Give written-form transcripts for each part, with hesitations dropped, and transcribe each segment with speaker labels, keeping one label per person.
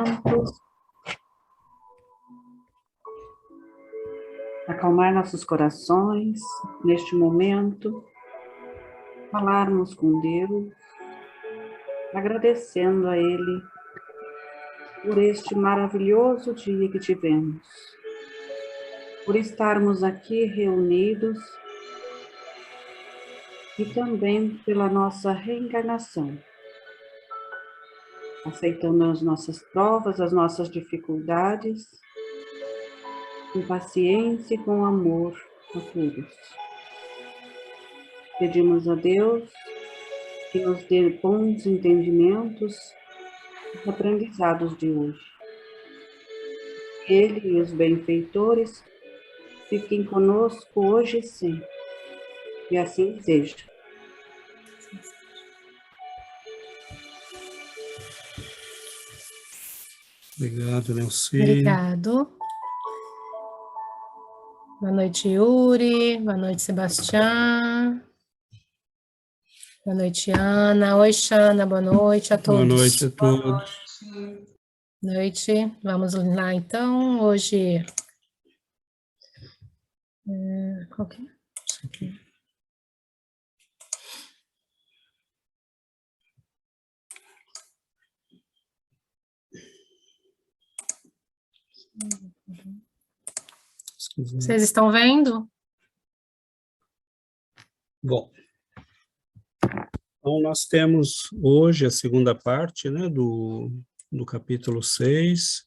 Speaker 1: momentos, acalmar nossos corações neste momento, falarmos com Deus, agradecendo a Ele por este maravilhoso dia que tivemos, por estarmos aqui reunidos e também pela nossa reencarnação, aceitando as nossas provas, as nossas dificuldades, com paciência e com amor a todos. Pedimos a Deus que nos dê bons entendimentos e aprendizados de hoje. Ele e os benfeitores fiquem conosco hoje e sempre. E assim seja.
Speaker 2: Obrigado, Nelci.
Speaker 3: Obrigado. Boa noite, Yuri. Boa noite, Sebastião. Boa noite, Ana. Oi, Xana. Boa noite a todos.
Speaker 2: Boa noite a todos.
Speaker 3: Boa noite. Vamos lá, então. Hoje... qual que é?
Speaker 2: Isso aqui.
Speaker 3: Vocês estão vendo?
Speaker 2: Bom, então nós temos hoje a segunda parte, né, do capítulo 6,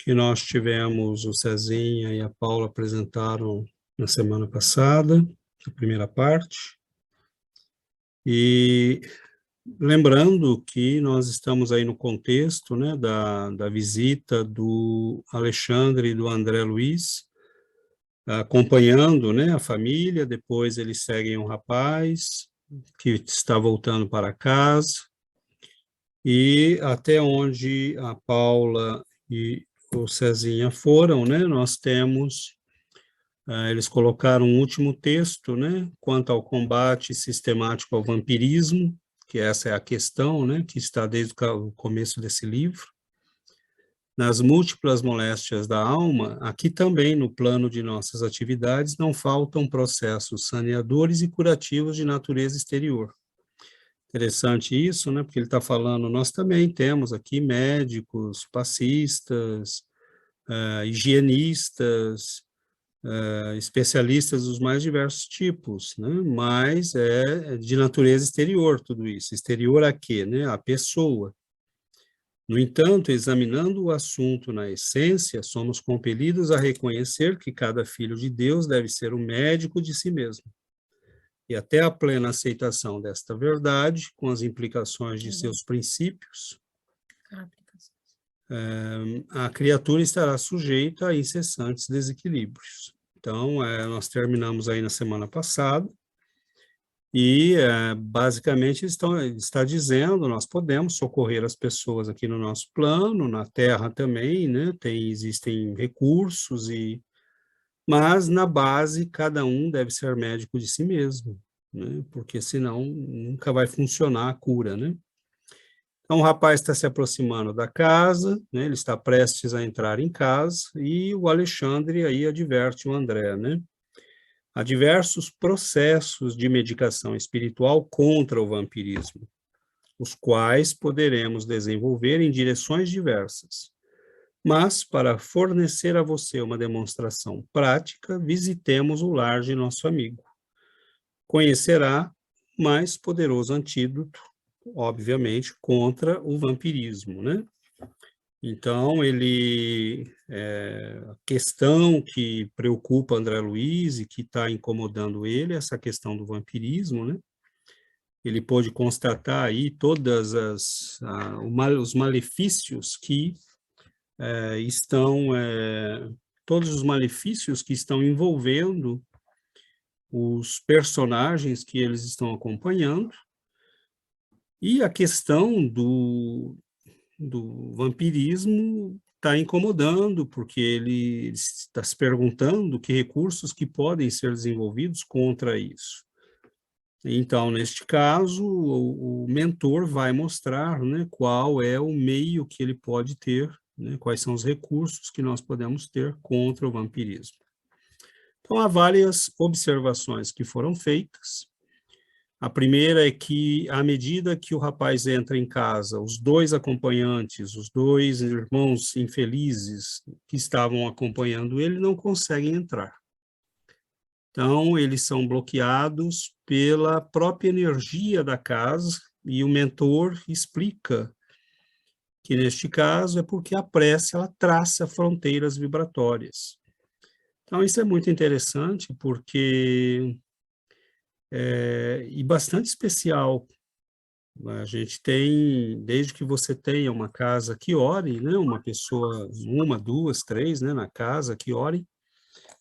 Speaker 2: que nós tivemos o Cezinha e a Paula apresentaram na semana passada, a primeira parte. E lembrando que nós estamos aí no contexto, né, da visita do Alexandre e do André Luiz, acompanhando, né, a família. Depois eles seguem um rapaz que está voltando para casa, e até onde a Paula e o Cezinha foram, né, nós temos, eles colocaram um último texto, né, quanto ao combate sistemático ao vampirismo, que essa é a questão, né, que está desde o começo desse livro. Nas múltiplas moléstias da alma, aqui também no plano de nossas atividades não faltam processos saneadores e curativos de natureza exterior. Interessante isso, né? Porque ele está falando, nós também temos aqui médicos, passistas, higienistas, especialistas dos mais diversos tipos, né? Mas é de natureza exterior tudo isso. Exterior a quê, né? A pessoa. No entanto, examinando o assunto na essência, somos compelidos a reconhecer que cada filho de Deus deve ser o médico de si mesmo. E até a plena aceitação desta verdade, com as implicações de seus princípios, a criatura estará sujeita a incessantes desequilíbrios. Então, nós terminamos aí na semana passada, e, basicamente, está dizendo, nós podemos socorrer as pessoas aqui no nosso plano, na Terra também, né? Existem recursos, mas, na base, cada um deve ser médico de si mesmo, né? Porque, senão, nunca vai funcionar a cura, né? Então, o rapaz está se aproximando da casa, né? Ele está prestes a entrar em casa, e o Alexandre aí adverte o André, né? Há diversos processos de medicação espiritual contra o vampirismo, os quais poderemos desenvolver em direções diversas. Mas, para fornecer a você uma demonstração prática, visitemos o lar de nosso amigo. Conhecerá mais poderoso antídoto, obviamente, contra o vampirismo, né? Então, a questão que preocupa André Luiz e que está incomodando ele, essa questão do vampirismo, né? Ele pôde constatar aí os malefícios que todos os malefícios que estão envolvendo os personagens que eles estão acompanhando, e a questão do vampirismo está incomodando, porque ele está se perguntando que recursos que podem ser desenvolvidos contra isso. Então, neste caso, o mentor vai mostrar, né, qual é o meio que ele pode ter, né, quais são os recursos que nós podemos ter contra o vampirismo. Então, há várias observações que foram feitas. A primeira é que, à medida que o rapaz entra em casa, os dois acompanhantes, os dois irmãos infelizes que estavam acompanhando ele, não conseguem entrar. Então, eles são bloqueados pela própria energia da casa, e o mentor explica que, neste caso, é porque a prece ela traça fronteiras vibratórias. Então, isso é muito interessante, porque e bastante especial. A gente tem, desde que você tenha uma casa que ore, né, uma pessoa, uma, duas, três, né, na casa que ore,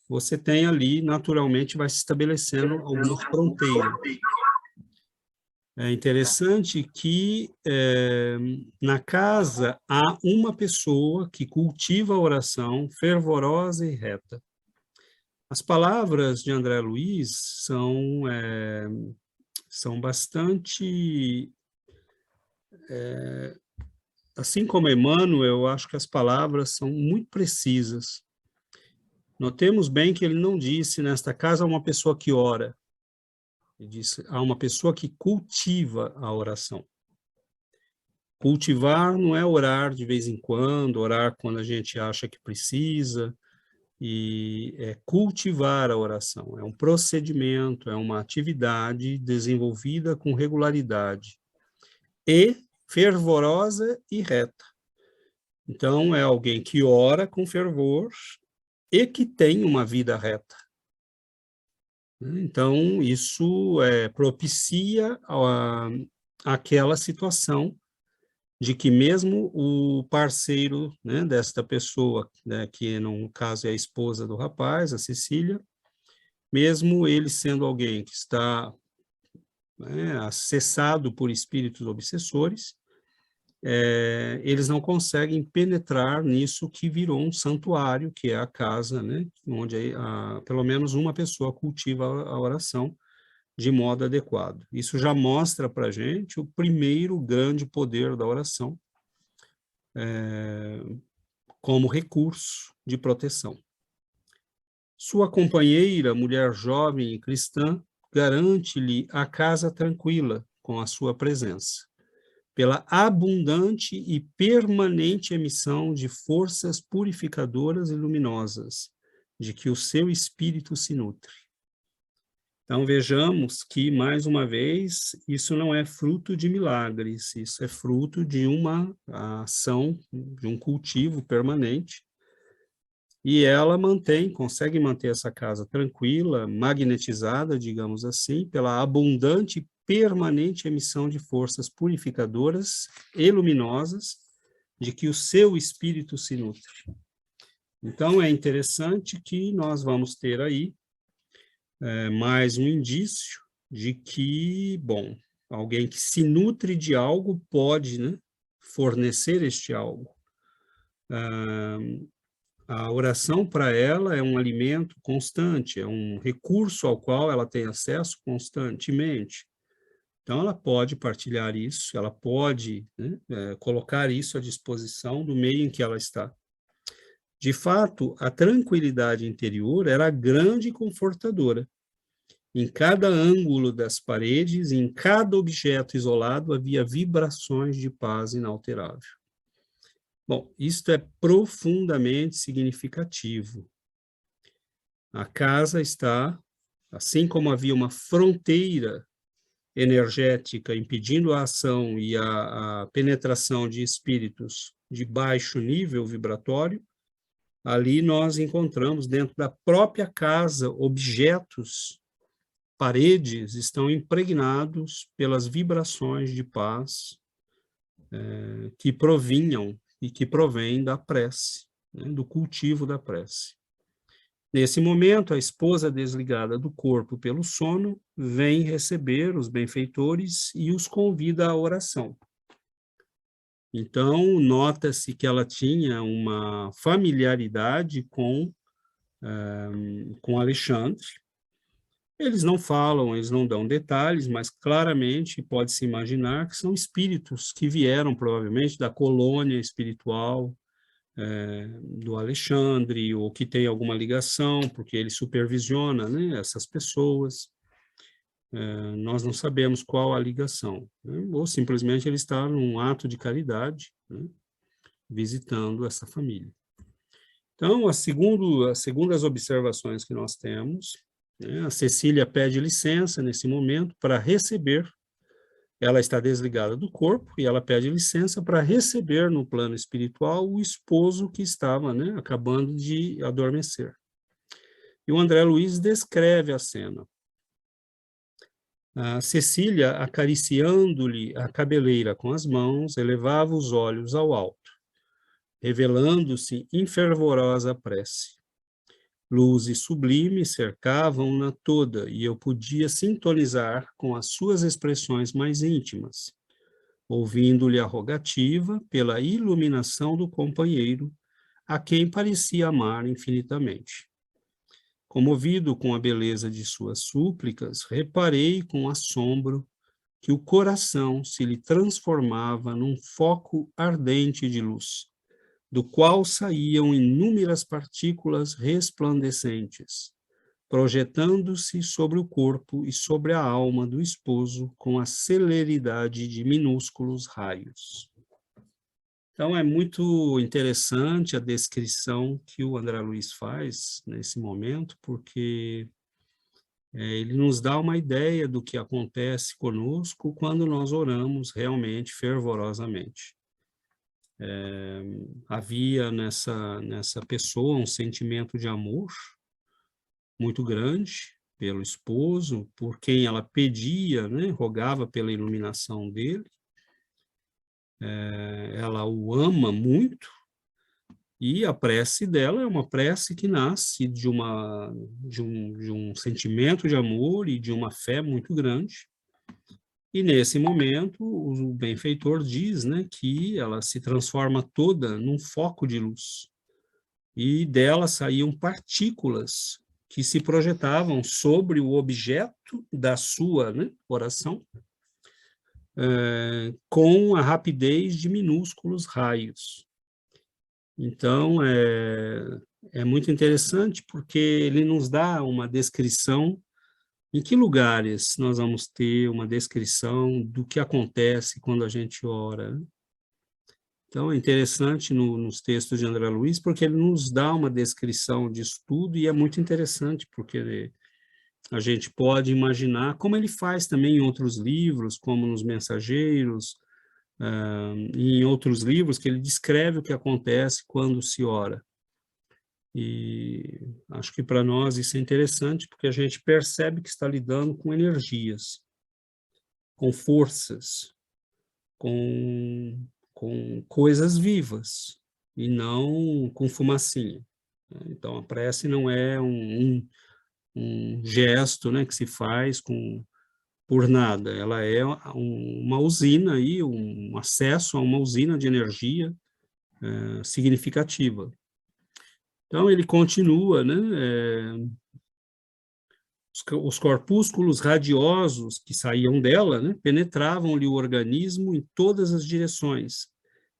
Speaker 2: você tem ali, naturalmente, vai se estabelecendo algumas fronteiras. É interessante que na casa há uma pessoa que cultiva a oração fervorosa e reta. As palavras de André Luiz são bastante... assim como Emmanuel, eu acho que as palavras são muito precisas. Notemos bem que ele não disse, nesta casa há uma pessoa que ora. Ele disse, há uma pessoa que cultiva a oração. Cultivar não é orar de vez em quando, orar quando a gente acha que precisa, e é cultivar a oração. É um procedimento, é uma atividade desenvolvida com regularidade e fervorosa e reta. Então, é alguém que ora com fervor e que tem uma vida reta. Então, isso propicia aquela situação de que mesmo o parceiro, né, desta pessoa, né, que no caso é a esposa do rapaz, a Cecília, mesmo ele sendo alguém que está, né, acessado por espíritos obsessores, eles não conseguem penetrar nisso que virou um santuário, que é a casa, né, onde pelo menos uma pessoa cultiva a oração de modo adequado. Isso já mostra para a gente o primeiro grande poder da oração, como recurso de proteção. Sua companheira, mulher jovem e cristã, garante-lhe a casa tranquila com a sua presença, pela abundante e permanente emissão de forças purificadoras e luminosas, de que o seu espírito se nutre. Então, vejamos que, mais uma vez, isso não é fruto de milagres, isso é fruto de uma ação, de um cultivo permanente, e ela consegue manter essa casa tranquila, magnetizada, digamos assim, pela abundante e permanente emissão de forças purificadoras e luminosas, de que o seu espírito se nutre. Então, é interessante que nós vamos ter aí mais um indício de que, bom, alguém que se nutre de algo pode, né, fornecer este algo. A oração para ela é um alimento constante, é um recurso ao qual ela tem acesso constantemente. Então, ela pode partilhar isso, ela pode, né, colocar isso à disposição do meio em que ela está. De fato, a tranquilidade interior era grande e confortadora. Em cada ângulo das paredes, em cada objeto isolado, havia vibrações de paz inalterável. Bom, isto é profundamente significativo. A casa está, assim como havia uma fronteira energética impedindo a ação e a penetração de espíritos de baixo nível vibratório, ali nós encontramos dentro da própria casa objetos, paredes estão impregnados pelas vibrações de paz que provinham e que provém da prece, né, do cultivo da prece. Nesse momento, a esposa desligada do corpo pelo sono vem receber os benfeitores e os convida à oração. Então, nota-se que ela tinha uma familiaridade com Alexandre, Eles não falam, eles não dão detalhes, mas claramente pode-se imaginar que são espíritos que vieram provavelmente da colônia espiritual do Alexandre, ou que tem alguma ligação, porque ele supervisiona, né, essas pessoas. Nós não sabemos qual a ligação, né? Ou simplesmente ele está num ato de caridade, né, visitando essa família. Então, segundo as observações que nós temos, né, a Cecília pede licença nesse momento para receber, ela está desligada do corpo e ela pede licença para receber no plano espiritual o esposo que estava, né, acabando de adormecer. E o André Luiz descreve a cena. A Cecília, acariciando-lhe a cabeleira com as mãos, elevava os olhos ao alto, revelando-se em fervorosa prece. Luzes sublimes cercavam-na toda, e eu podia sintonizar com as suas expressões mais íntimas, ouvindo-lhe a rogativa pela iluminação do companheiro, a quem parecia amar infinitamente. Comovido com a beleza de suas súplicas, reparei com assombro que o coração se lhe transformava num foco ardente de luz, do qual saíam inúmeras partículas resplandecentes, projetando-se sobre o corpo e sobre a alma do esposo com a celeridade de minúsculos raios. Então, é muito interessante a descrição que o André Luiz faz nesse momento, porque ele nos dá uma ideia do que acontece conosco quando nós oramos realmente fervorosamente. Havia nessa pessoa um sentimento de amor muito grande pelo esposo, por quem ela pedia, né, rogava pela iluminação dele. Ela o ama muito, e a prece dela é uma prece que nasce de um sentimento de amor e de uma fé muito grande. E nesse momento, o benfeitor diz, né, que ela se transforma toda num foco de luz. E dela saíam partículas que se projetavam sobre o objeto da sua, né, oração, com a rapidez de minúsculos raios. Então, é muito interessante porque ele nos dá uma descrição. Em que lugares nós vamos ter uma descrição do que acontece quando a gente ora? Então, é interessante nos textos de André Luiz, porque ele nos dá uma descrição disso tudo, e é muito interessante, porque a gente pode imaginar como ele faz também em outros livros, como nos Mensageiros, e em outros livros, que ele descreve o que acontece quando se ora. E acho que para nós isso é interessante, porque a gente percebe que está lidando com energias, com forças, com coisas vivas, e não com fumacinha. Então, a prece não é um gesto, né, que se faz por nada, ela é uma usina, aí, um acesso a uma usina de energia significativa. Então, ele continua, né, os corpúsculos radiosos que saíam dela, né, penetravam-lhe o organismo em todas as direções,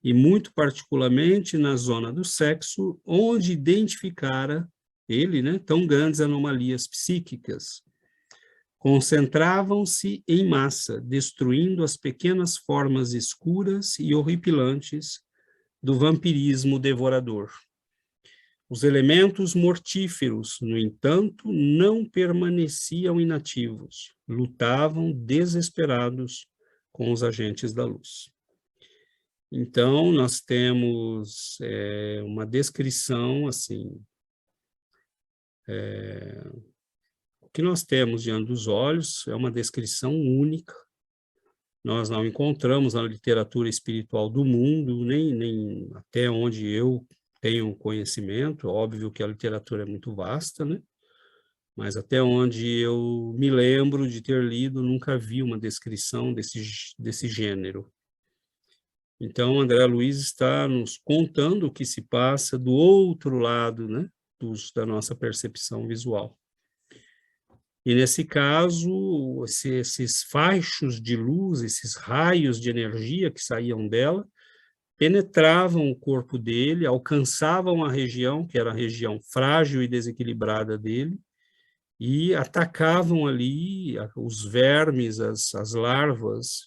Speaker 2: e muito particularmente na zona do sexo, onde identificara ele, né, tão grandes anomalias psíquicas. Concentravam-se em massa, destruindo as pequenas formas escuras e horripilantes do vampirismo devorador. Os elementos mortíferos, no entanto, não permaneciam inativos, lutavam desesperados com os agentes da luz. Então, nós temos uma descrição, assim, o que nós temos diante dos olhos é uma descrição única. Nós não encontramos na literatura espiritual do mundo, nem até onde eu tenho conhecimento. Óbvio que a literatura é muito vasta, né? Mas até onde eu me lembro de ter lido, nunca vi uma descrição desse gênero. Então, André Luiz está nos contando o que se passa do outro lado, né, da nossa percepção visual. E, nesse caso, esses fachos de luz, esses raios de energia que saíam dela, penetravam o corpo dele, alcançavam a região, que era a região frágil e desequilibrada dele, e atacavam ali os vermes, as larvas,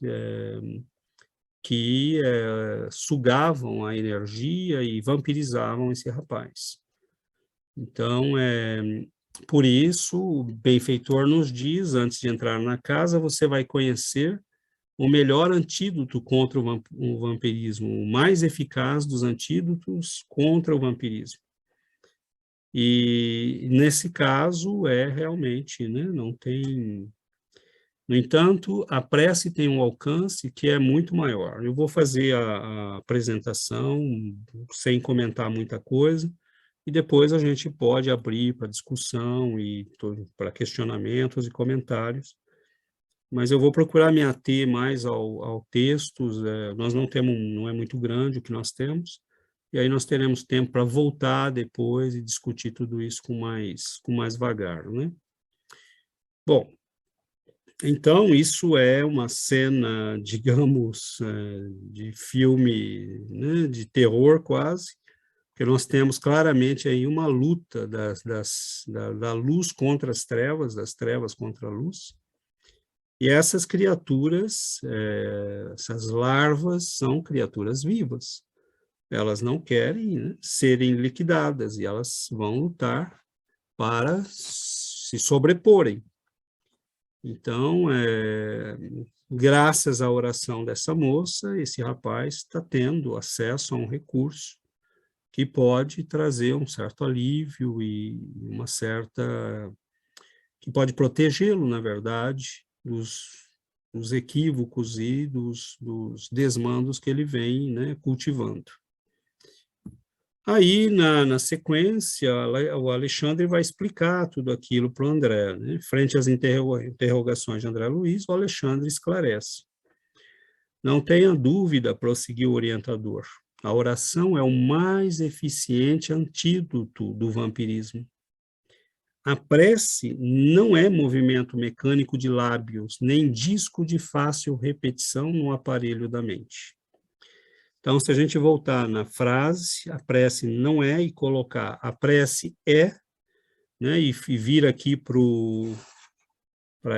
Speaker 2: que sugavam a energia e vampirizavam esse rapaz. Então, por isso, o benfeitor nos diz, antes de entrar na casa, você vai conhecer o melhor antídoto contra o vampirismo, o mais eficaz dos antídotos contra o vampirismo. E, nesse caso, realmente, né, não tem... No entanto, a prece tem um alcance que é muito maior. Eu vou fazer a apresentação sem comentar muita coisa, e depois a gente pode abrir para discussão e para questionamentos e comentários. Mas eu vou procurar me ater mais ao texto. Nós não é muito grande o que nós temos, e aí nós teremos tempo para voltar depois e discutir tudo isso com mais vagar, né? Bom, então isso é uma cena, digamos, de filme, né, de terror quase, porque nós temos claramente aí uma luta da luz contra as trevas, das trevas contra a luz. E essas criaturas, essas larvas, são criaturas vivas. Elas não querem, né, serem liquidadas, e elas vão lutar para se sobreporem. Então, graças à oração dessa moça, esse rapaz está tendo acesso a um recurso que pode trazer um certo alívio e que pode protegê-lo, na verdade, dos equívocos e dos desmandos que ele vem, né, cultivando. Aí, na sequência, o Alexandre vai explicar tudo aquilo para o André, né? Frente às interrogações de André Luiz, o Alexandre esclarece. Não tenha dúvida, prosseguiu o orientador, a oração é o mais eficiente antídoto do vampirismo. A prece não é movimento mecânico de lábios, nem disco de fácil repetição no aparelho da mente. Então, se a gente voltar na frase, a prece não é, e colocar a prece é, né, e vir aqui para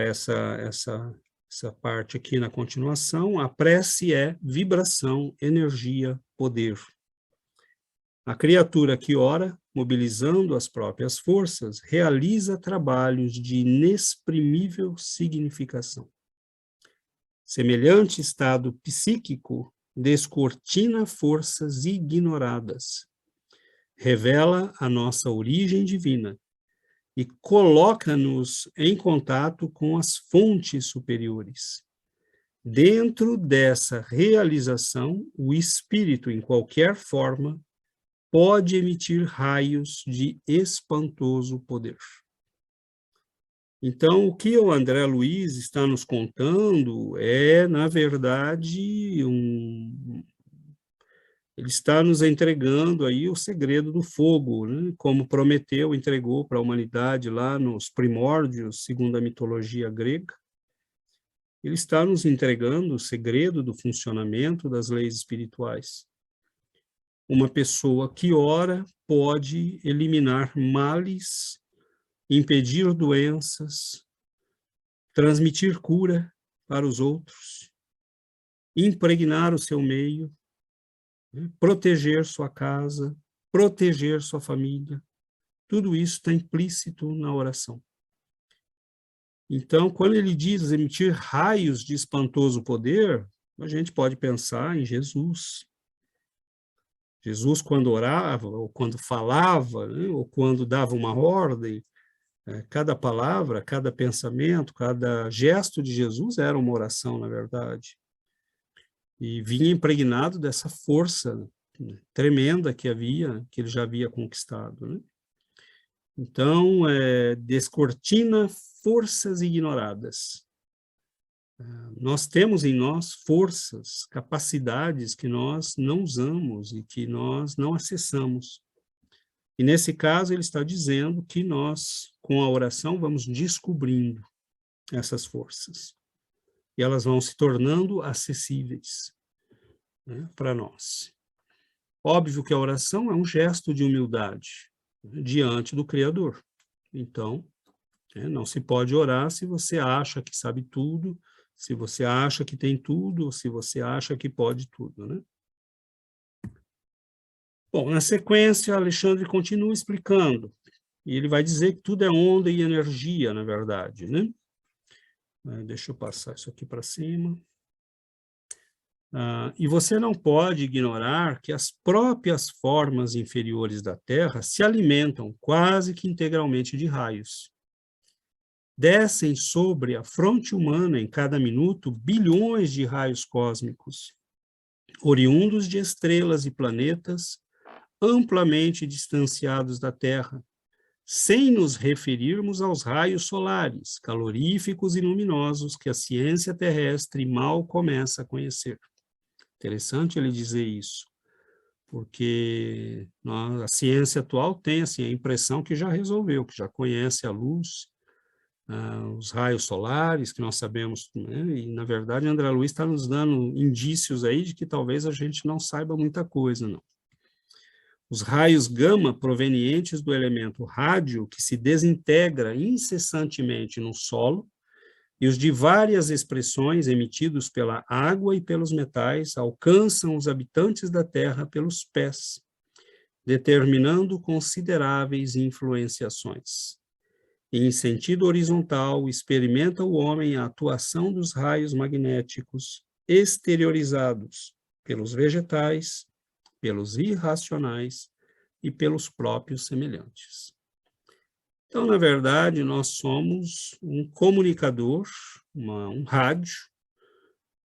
Speaker 2: essa parte aqui na continuação, a prece é vibração, energia, poder. A criatura que ora, mobilizando as próprias forças, realiza trabalhos de inexprimível significação. Semelhante estado psíquico descortina forças ignoradas, revela a nossa origem divina e coloca-nos em contato com as fontes superiores. Dentro dessa realização, o espírito, em qualquer forma, pode emitir raios de espantoso poder. Então, o que o André Luiz está nos contando na verdade, ele está nos entregando aí o segredo do fogo, né? Como Prometeu entregou para a humanidade lá nos primórdios, segundo a mitologia grega. Ele está nos entregando o segredo do funcionamento das leis espirituais. Uma pessoa que ora pode eliminar males, impedir doenças, transmitir cura para os outros, impregnar o seu meio, né, proteger sua casa, proteger sua família. Tudo isso está implícito na oração. Então, quando ele diz emitir raios de espantoso poder, a gente pode pensar em Jesus. Jesus, quando orava, ou quando falava, né, ou quando dava uma ordem, cada palavra, cada pensamento, cada gesto de Jesus era uma oração, na verdade. E vinha impregnado dessa força, né, tremenda que ele já havia conquistado, né? Então, descortina forças ignoradas. Nós temos em nós forças, capacidades que nós não usamos e que nós não acessamos. E nesse caso ele está dizendo que nós, com a oração, vamos descobrindo essas forças. E elas vão se tornando acessíveis, né, para nós. Óbvio que a oração é um gesto de humildade, né, diante do Criador. Então, não se pode orar se você acha que sabe tudo, se você acha que tem tudo, ou se você acha que pode tudo, né? Bom, na sequência, Alexandre continua explicando, e ele vai dizer que tudo é onda e energia, na verdade, né? Deixa eu passar isso aqui para cima. E você não pode ignorar que as próprias formas inferiores da Terra se alimentam quase que integralmente de raios. Descem sobre a fronte humana em cada minuto bilhões de raios cósmicos, oriundos de estrelas e planetas amplamente distanciados da Terra, sem nos referirmos aos raios solares, caloríficos e luminosos que a ciência terrestre mal começa a conhecer. Interessante ele dizer isso, porque a ciência atual tem assim, a impressão que já resolveu, que já conhece a luz, os raios solares, que nós sabemos, né? E, na verdade, André Luiz está nos dando indícios aí de que talvez a gente não saiba muita coisa, não. Os raios gama provenientes do elemento rádio, que se desintegra incessantemente no solo, e os de várias expressões emitidos pela água e pelos metais alcançam os habitantes da Terra pelos pés, determinando consideráveis influenciações. E, em sentido horizontal, experimenta o homem a atuação dos raios magnéticos exteriorizados pelos vegetais, pelos irracionais e pelos próprios semelhantes. Então, na verdade, nós somos um comunicador, um rádio,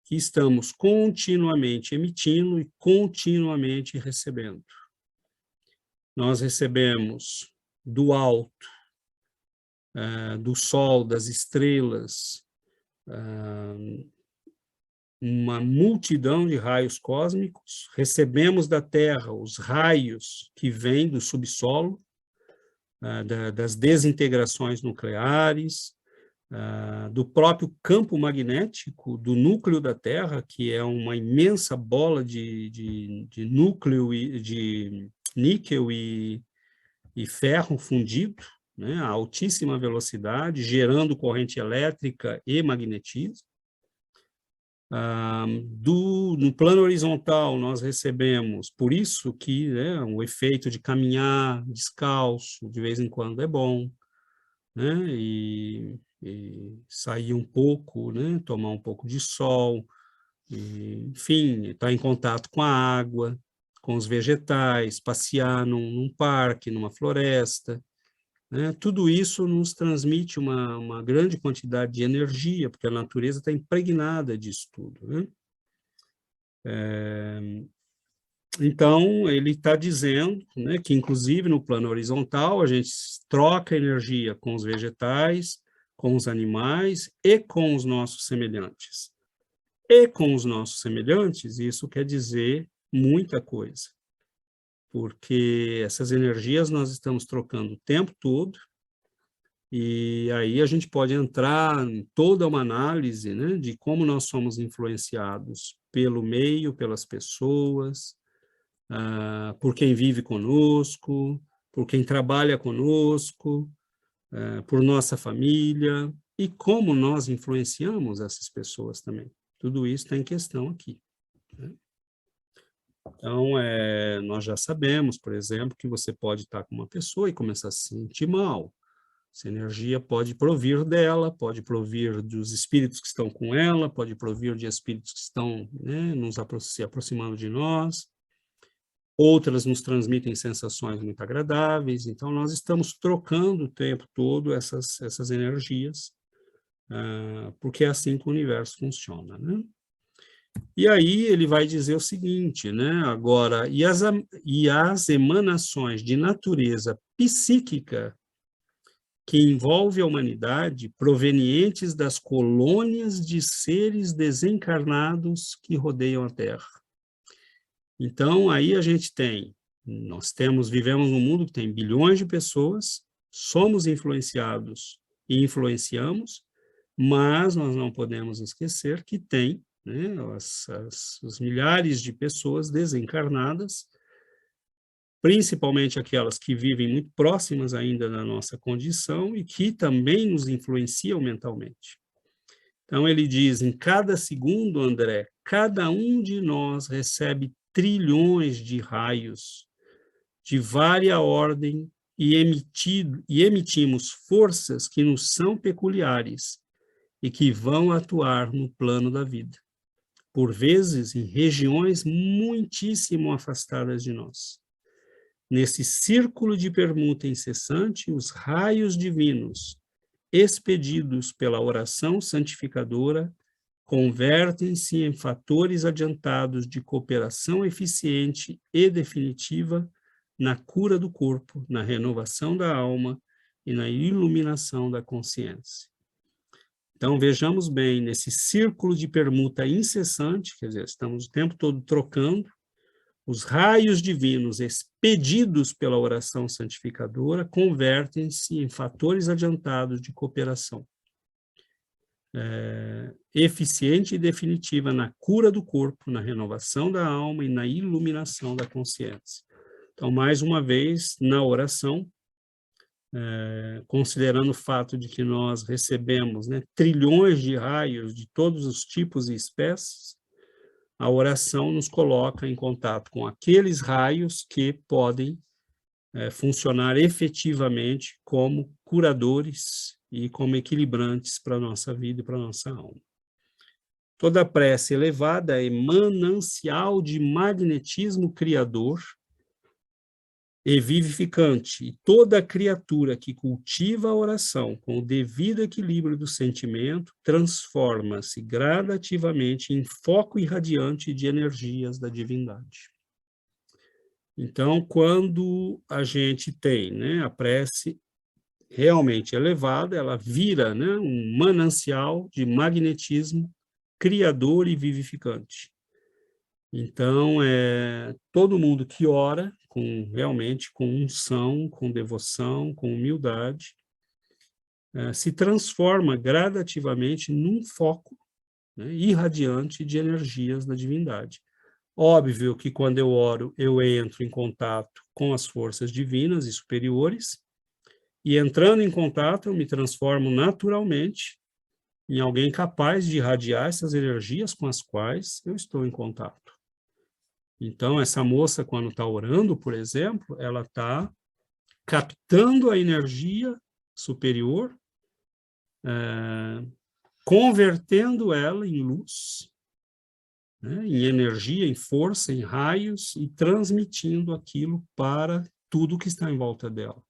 Speaker 2: que estamos continuamente emitindo e continuamente recebendo. Nós recebemos do alto, do sol, das estrelas, uma multidão de raios cósmicos, recebemos da Terra os raios que vêm do subsolo, das desintegrações nucleares, do próprio campo magnético do núcleo da Terra, que é uma imensa bola de núcleo, de níquel e ferro fundido, né, a altíssima velocidade, gerando corrente elétrica e magnetismo. No plano horizontal, nós recebemos, por isso que, né, o efeito de caminhar descalço, de vez em quando é bom, né, e sair um pouco, né, tomar um pouco de sol, enfim, estar em contato com a água, com os vegetais, passear num parque, numa floresta, né? Tudo isso nos transmite uma grande quantidade de energia, porque a natureza está impregnada disso tudo, né? Então, ele está dizendo, né, que, inclusive, no plano horizontal, a gente troca energia com os vegetais, com os animais e com os nossos semelhantes. E com os nossos semelhantes, isso quer dizer muita coisa, porque essas energias nós estamos trocando o tempo todo, e aí a gente pode entrar em toda uma análise, né, de como nós somos influenciados pelo meio, pelas pessoas, por quem vive conosco, por quem trabalha conosco, por nossa família, e como nós influenciamos essas pessoas também. Tudo isso está em questão aqui, né? Então, nós já sabemos, por exemplo, que você pode estar com uma pessoa e começar a se sentir mal. Essa energia pode provir dela, pode provir dos espíritos que estão com ela, pode provir de espíritos que estão, né, se aproximando de nós. Outras nos transmitem sensações muito agradáveis. Então, nós estamos trocando o tempo todo essas energias, porque é assim que o universo funciona, né? E aí ele vai dizer o seguinte, né? Agora, e as emanações de natureza psíquica que envolve a humanidade, provenientes das colônias de seres desencarnados que rodeiam a Terra. Então, aí a gente tem Vivemos num mundo que tem bilhões de pessoas, somos influenciados e influenciamos, mas nós não podemos esquecer que tem, né, os milhares de pessoas desencarnadas, principalmente aquelas que vivem muito próximas ainda da nossa condição e que também nos influenciam mentalmente. Então, ele diz, em cada segundo, André, cada um de nós recebe trilhões de raios de vária ordem e emitimos forças que nos são peculiares e que vão atuar no plano da vida, por vezes em regiões muitíssimo afastadas de nós. Nesse círculo de permuta incessante, os raios divinos, expedidos pela oração santificadora, convertem-se em fatores adiantados de cooperação eficiente e definitiva na cura do corpo, na renovação da alma e na iluminação da consciência. Então, vejamos bem, nesse círculo de permuta incessante, quer dizer, estamos o tempo todo trocando, os raios divinos expedidos pela oração santificadora convertem-se em fatores adiantados de cooperação eficiente e definitiva na cura do corpo, na renovação da alma e na iluminação da consciência. Então, mais uma vez, na oração, considerando o fato de que nós recebemos, né, trilhões de raios de todos os tipos e espécies, a oração nos coloca em contato com aqueles raios que podem funcionar efetivamente como curadores e como equilibrantes para a nossa vida e para a nossa alma. Toda prece elevada é manancial de magnetismo criador e vivificante, e toda criatura que cultiva a oração com o devido equilíbrio do sentimento transforma-se gradativamente em foco irradiante de energias da divindade. Então, quando a gente tem, né, a prece realmente elevada, ela vira, né, um manancial de magnetismo criador e vivificante. Então, todo mundo que ora realmente com unção, com devoção, com humildade, se transforma gradativamente num foco, né, irradiante de energias da divindade. Óbvio que quando eu oro, eu entro em contato com as forças divinas e superiores, e entrando em contato, eu me transformo naturalmente em alguém capaz de irradiar essas energias com as quais eu estou em contato. Então, essa moça, quando está orando, por exemplo, ela está captando a energia superior, convertendo ela em luz, né, em energia, em força, em raios, e transmitindo aquilo para tudo que está em volta dela.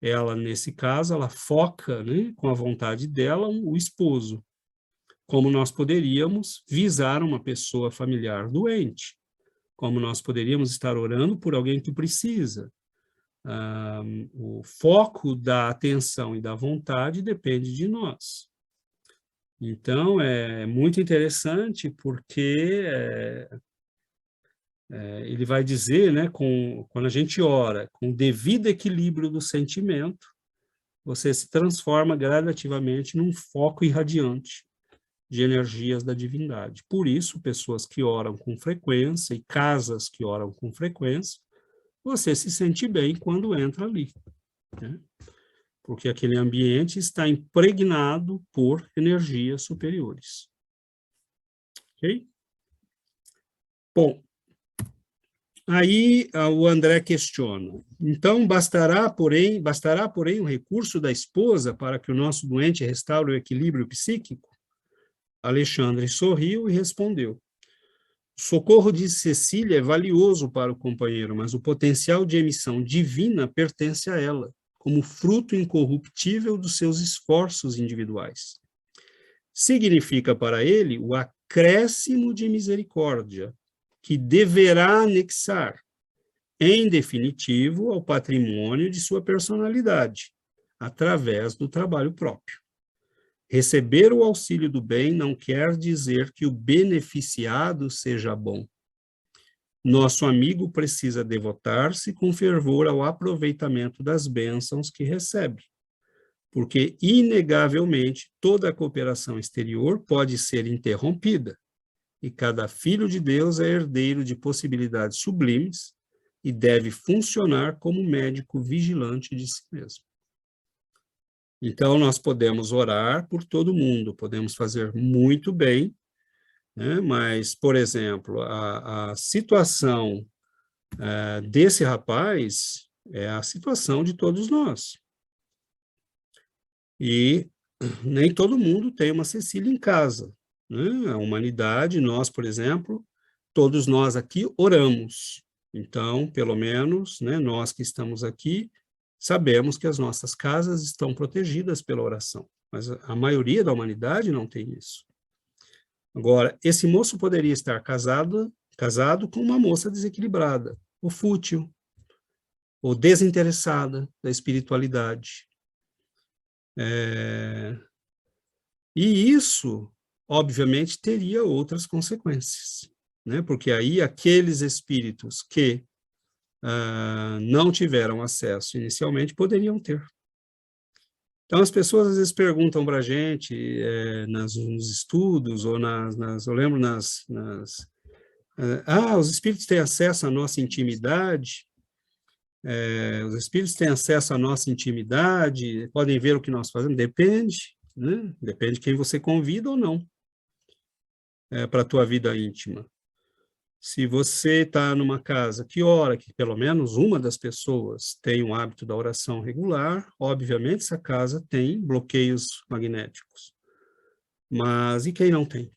Speaker 2: Ela, nesse caso, ela foca, né, com a vontade dela, o esposo, como nós poderíamos visar uma pessoa familiar doente, como nós poderíamos estar orando por alguém que precisa. O foco da atenção e da vontade depende de nós. Então, é muito interessante porque ele vai dizer, né, quando a gente ora com o devido equilíbrio do sentimento, você se transforma gradativamente num foco irradiante de energias da divindade. Por isso, pessoas que oram com frequência e casas que oram com frequência, você se sente bem quando entra ali, né? Porque aquele ambiente está impregnado por energias superiores. Ok? Bom, aí o André questiona. Então, bastará, porém, o recurso da esposa para que o nosso doente restaure o equilíbrio psíquico? Alexandre sorriu e respondeu. O socorro de Cecília é valioso para o companheiro, mas o potencial de emissão divina pertence a ela, como fruto incorruptível dos seus esforços individuais. Significa para ele o acréscimo de misericórdia, que deverá anexar, em definitivo, ao patrimônio de sua personalidade, através do trabalho próprio. Receber o auxílio do bem não quer dizer que o beneficiado seja bom. nosso amigo precisa devotar-se com fervor ao aproveitamento das bênçãos que recebe, porque, inegavelmente, toda a cooperação exterior pode ser interrompida, e cada filho de Deus é herdeiro de possibilidades sublimes e deve funcionar como médico vigilante de si mesmo. Então, nós podemos orar por todo mundo, podemos fazer muito bem, né? Mas, por exemplo, a situação desse rapaz é a situação de todos nós. E nem todo mundo tem uma Cecília em casa, né? A humanidade, nós, por exemplo, todos nós aqui oramos. Então, pelo menos, né, nós que estamos aqui, sabemos que as nossas casas estão protegidas pela oração. Mas a maioria da humanidade não tem isso. Agora, esse moço poderia estar casado com uma moça desequilibrada, ou fútil, ou desinteressada da espiritualidade. E isso, obviamente, teria outras consequências, né? Porque aí aqueles espíritos que não tiveram acesso inicialmente poderiam ter. Então, as pessoas às vezes perguntam para a gente, nos estudos, ou eu lembro os espíritos têm acesso à nossa intimidade, os espíritos têm acesso à nossa intimidade, podem ver o que nós fazemos, depende, né? Depende de quem você convida ou não para a tua vida íntima. Se você está numa casa que ora, que pelo menos uma das pessoas tem um hábito da oração regular, obviamente essa casa tem bloqueios magnéticos. Mas e quem não tem?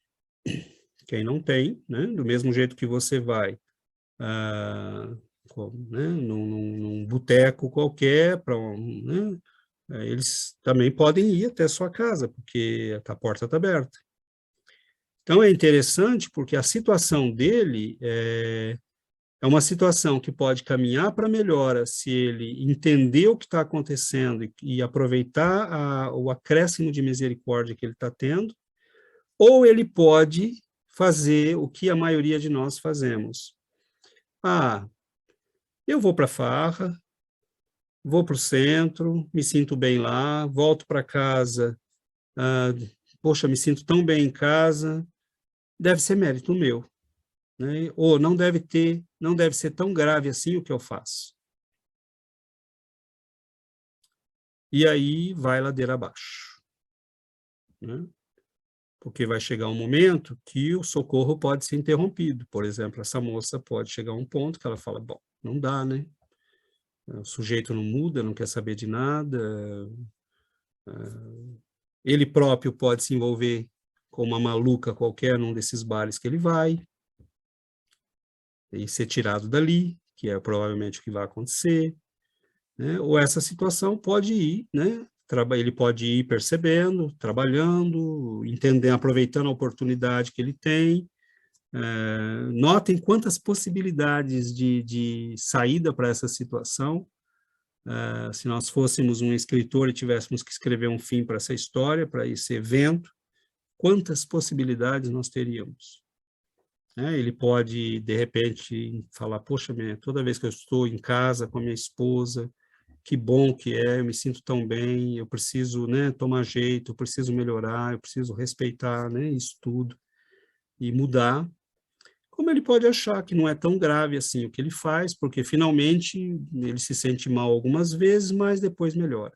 Speaker 2: Quem não tem, né? Do mesmo jeito que você vai num boteco qualquer, né? Eles também podem ir até a sua casa, porque a porta está aberta. Então, é interessante porque a situação dele é uma situação que pode caminhar para melhora se ele entender o que está acontecendo e aproveitar o acréscimo de misericórdia que ele está tendo, ou ele pode fazer o que a maioria de nós fazemos. Eu vou para a farra, vou para o centro, me sinto bem lá, volto para casa, poxa, me sinto tão bem em casa, deve ser mérito meu, né? Ou não deve ser tão grave assim o que eu faço. E aí vai ladeira abaixo, né? Porque vai chegar um momento que o socorro pode ser interrompido. Por exemplo, essa moça pode chegar a um ponto que ela fala, bom, não dá, né? O sujeito não muda, não quer saber de nada. Ele próprio pode se envolver com uma maluca qualquer num desses bares que ele vai e ser tirado dali, que é provavelmente o que vai acontecer, né? Ou essa situação pode ir, né? Ele pode ir percebendo, trabalhando, entendendo, aproveitando a oportunidade que ele tem. Notem quantas possibilidades de saída para essa situação. Se nós fôssemos um escritor e tivéssemos que escrever um fim para essa história, para esse evento, quantas possibilidades nós teríamos? Ele pode, de repente, falar, poxa, toda vez que eu estou em casa com a minha esposa, que bom que é, eu me sinto tão bem, eu preciso, né, tomar jeito, eu preciso melhorar, eu preciso respeitar, né, isso tudo, e mudar. Como ele pode achar que não é tão grave assim o que ele faz, porque finalmente ele se sente mal algumas vezes, mas depois melhora.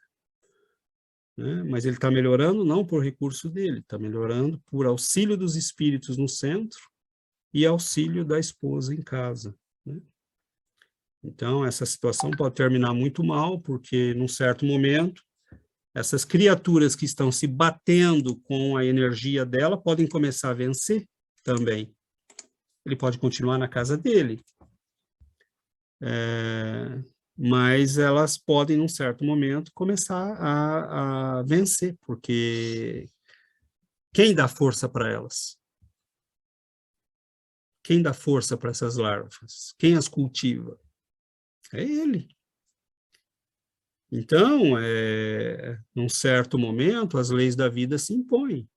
Speaker 2: Né? Mas ele está melhorando não por recurso dele, está melhorando por auxílio dos espíritos no centro e auxílio da esposa em casa. Né? Então, essa situação pode terminar muito mal, porque, num certo momento, essas criaturas que estão se batendo com a energia dela podem começar a vencer também. Ele pode continuar na casa dele, mas elas podem, num certo momento, começar a vencer, porque quem dá força para elas? Quem dá força para essas larvas? Quem as cultiva? É ele. Então, num certo momento, as leis da vida se impõem.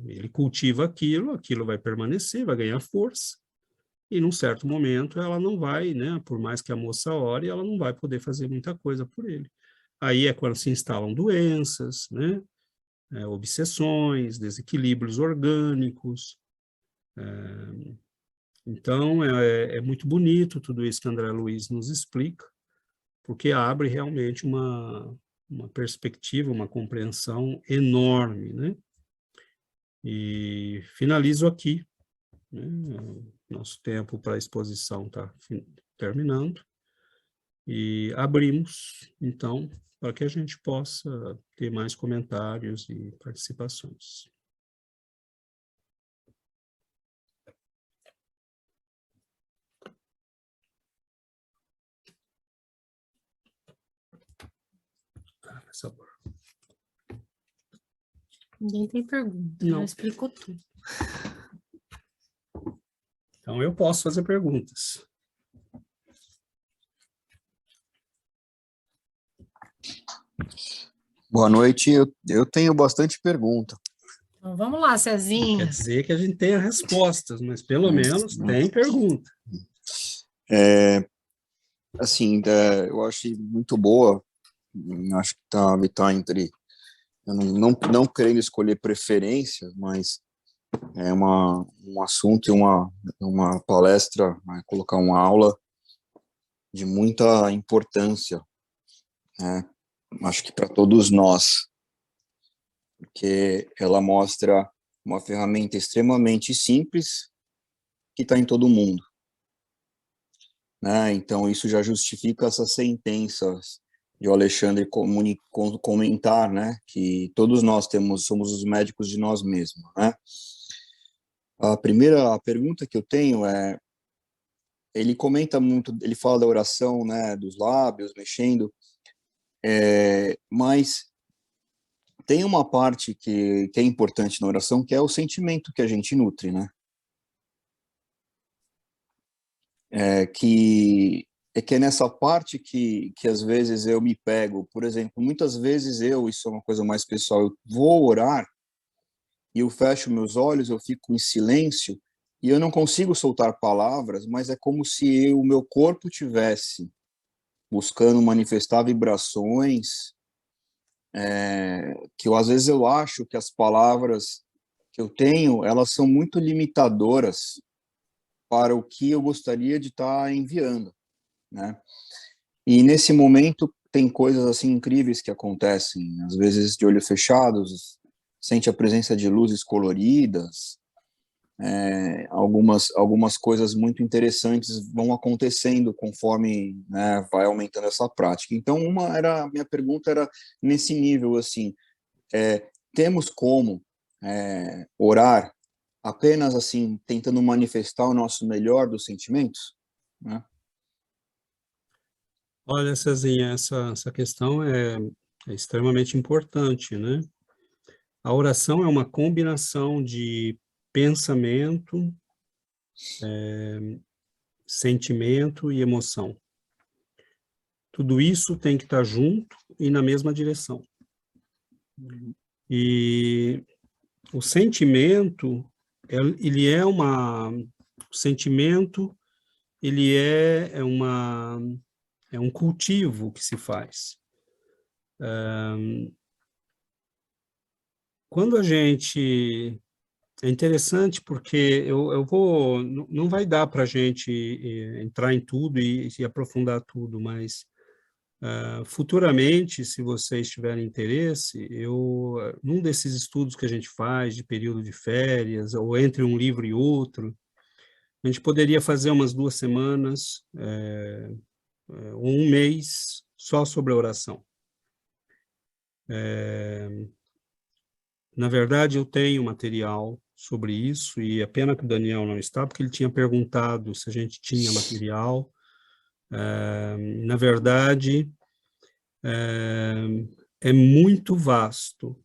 Speaker 2: Ele cultiva aquilo vai permanecer, vai ganhar força. e num certo momento ela não vai, né, por mais que a moça ore, ela não vai poder fazer muita coisa por ele. Aí é quando se instalam doenças, né, obsessões, desequilíbrios orgânicos. Então, é muito bonito tudo isso que André Luiz nos explica, porque abre realmente uma perspectiva, uma compreensão enorme, né? E finalizo aqui, né? Nosso tempo para a exposição está terminando, e abrimos, então, para que a gente possa ter mais comentários e participações. Por favor.
Speaker 3: Ninguém tem pergunta,
Speaker 2: Não.
Speaker 3: já explicou tudo.
Speaker 2: Então, eu posso fazer perguntas.
Speaker 4: Boa noite, eu tenho bastante pergunta.
Speaker 3: Então, vamos lá,
Speaker 2: Quer
Speaker 3: Cezinha.
Speaker 2: dizer que a gente tenha respostas, mas pelo menos tem pergunta.
Speaker 4: Assim, eu achei muito boa, acho que tá entre, eu não querendo escolher preferência, mas é um assunto e uma palestra, colocar uma aula de muita importância, né? Acho que para todos nós, porque ela mostra uma ferramenta extremamente simples que está em todo mundo, né? Então isso já justifica essas sentenças de o Alexandre comentar, né, que todos nós somos os médicos de nós mesmos, né? A primeira pergunta que eu tenho é, ele comenta muito, ele fala da oração, né, dos lábios mexendo, mas tem uma parte que é importante na oração, que é o sentimento que a gente nutre, né? Que é nessa parte que às vezes eu me pego. Por exemplo, muitas vezes isso é uma coisa mais pessoal, eu vou orar e eu fecho meus olhos, eu fico em silêncio e eu não consigo soltar palavras, mas é como se o meu corpo tivesse buscando manifestar vibrações, que às vezes eu acho que as palavras que eu tenho, elas são muito limitadoras para o que eu gostaria de estar enviando, né? E nesse momento tem coisas assim incríveis que acontecem, às vezes de olhos fechados, sente a presença de luzes coloridas, algumas coisas muito interessantes vão acontecendo conforme, né, vai aumentando essa prática. Então, minha pergunta era nesse nível, assim, temos como orar apenas assim, tentando manifestar o nosso melhor dos sentimentos, né?
Speaker 2: Olha, Cezinha, essa questão é extremamente importante, né? A oração é uma combinação de pensamento, sentimento e emoção. Tudo isso tem que estar junto e na mesma direção. E o sentimento, ele é o sentimento, ele é um cultivo que se faz. Quando a gente... É interessante porque não vai dar para a gente entrar em tudo e aprofundar tudo, mas futuramente, se vocês tiverem interesse, num desses estudos que a gente faz de período de férias, ou entre um livro e outro, a gente poderia fazer umas 2 semanas, ou um mês, só sobre a oração. Na verdade, eu tenho material sobre isso, e é pena que o Daniel não está, porque ele tinha perguntado se a gente tinha material. Na verdade, é muito vasto.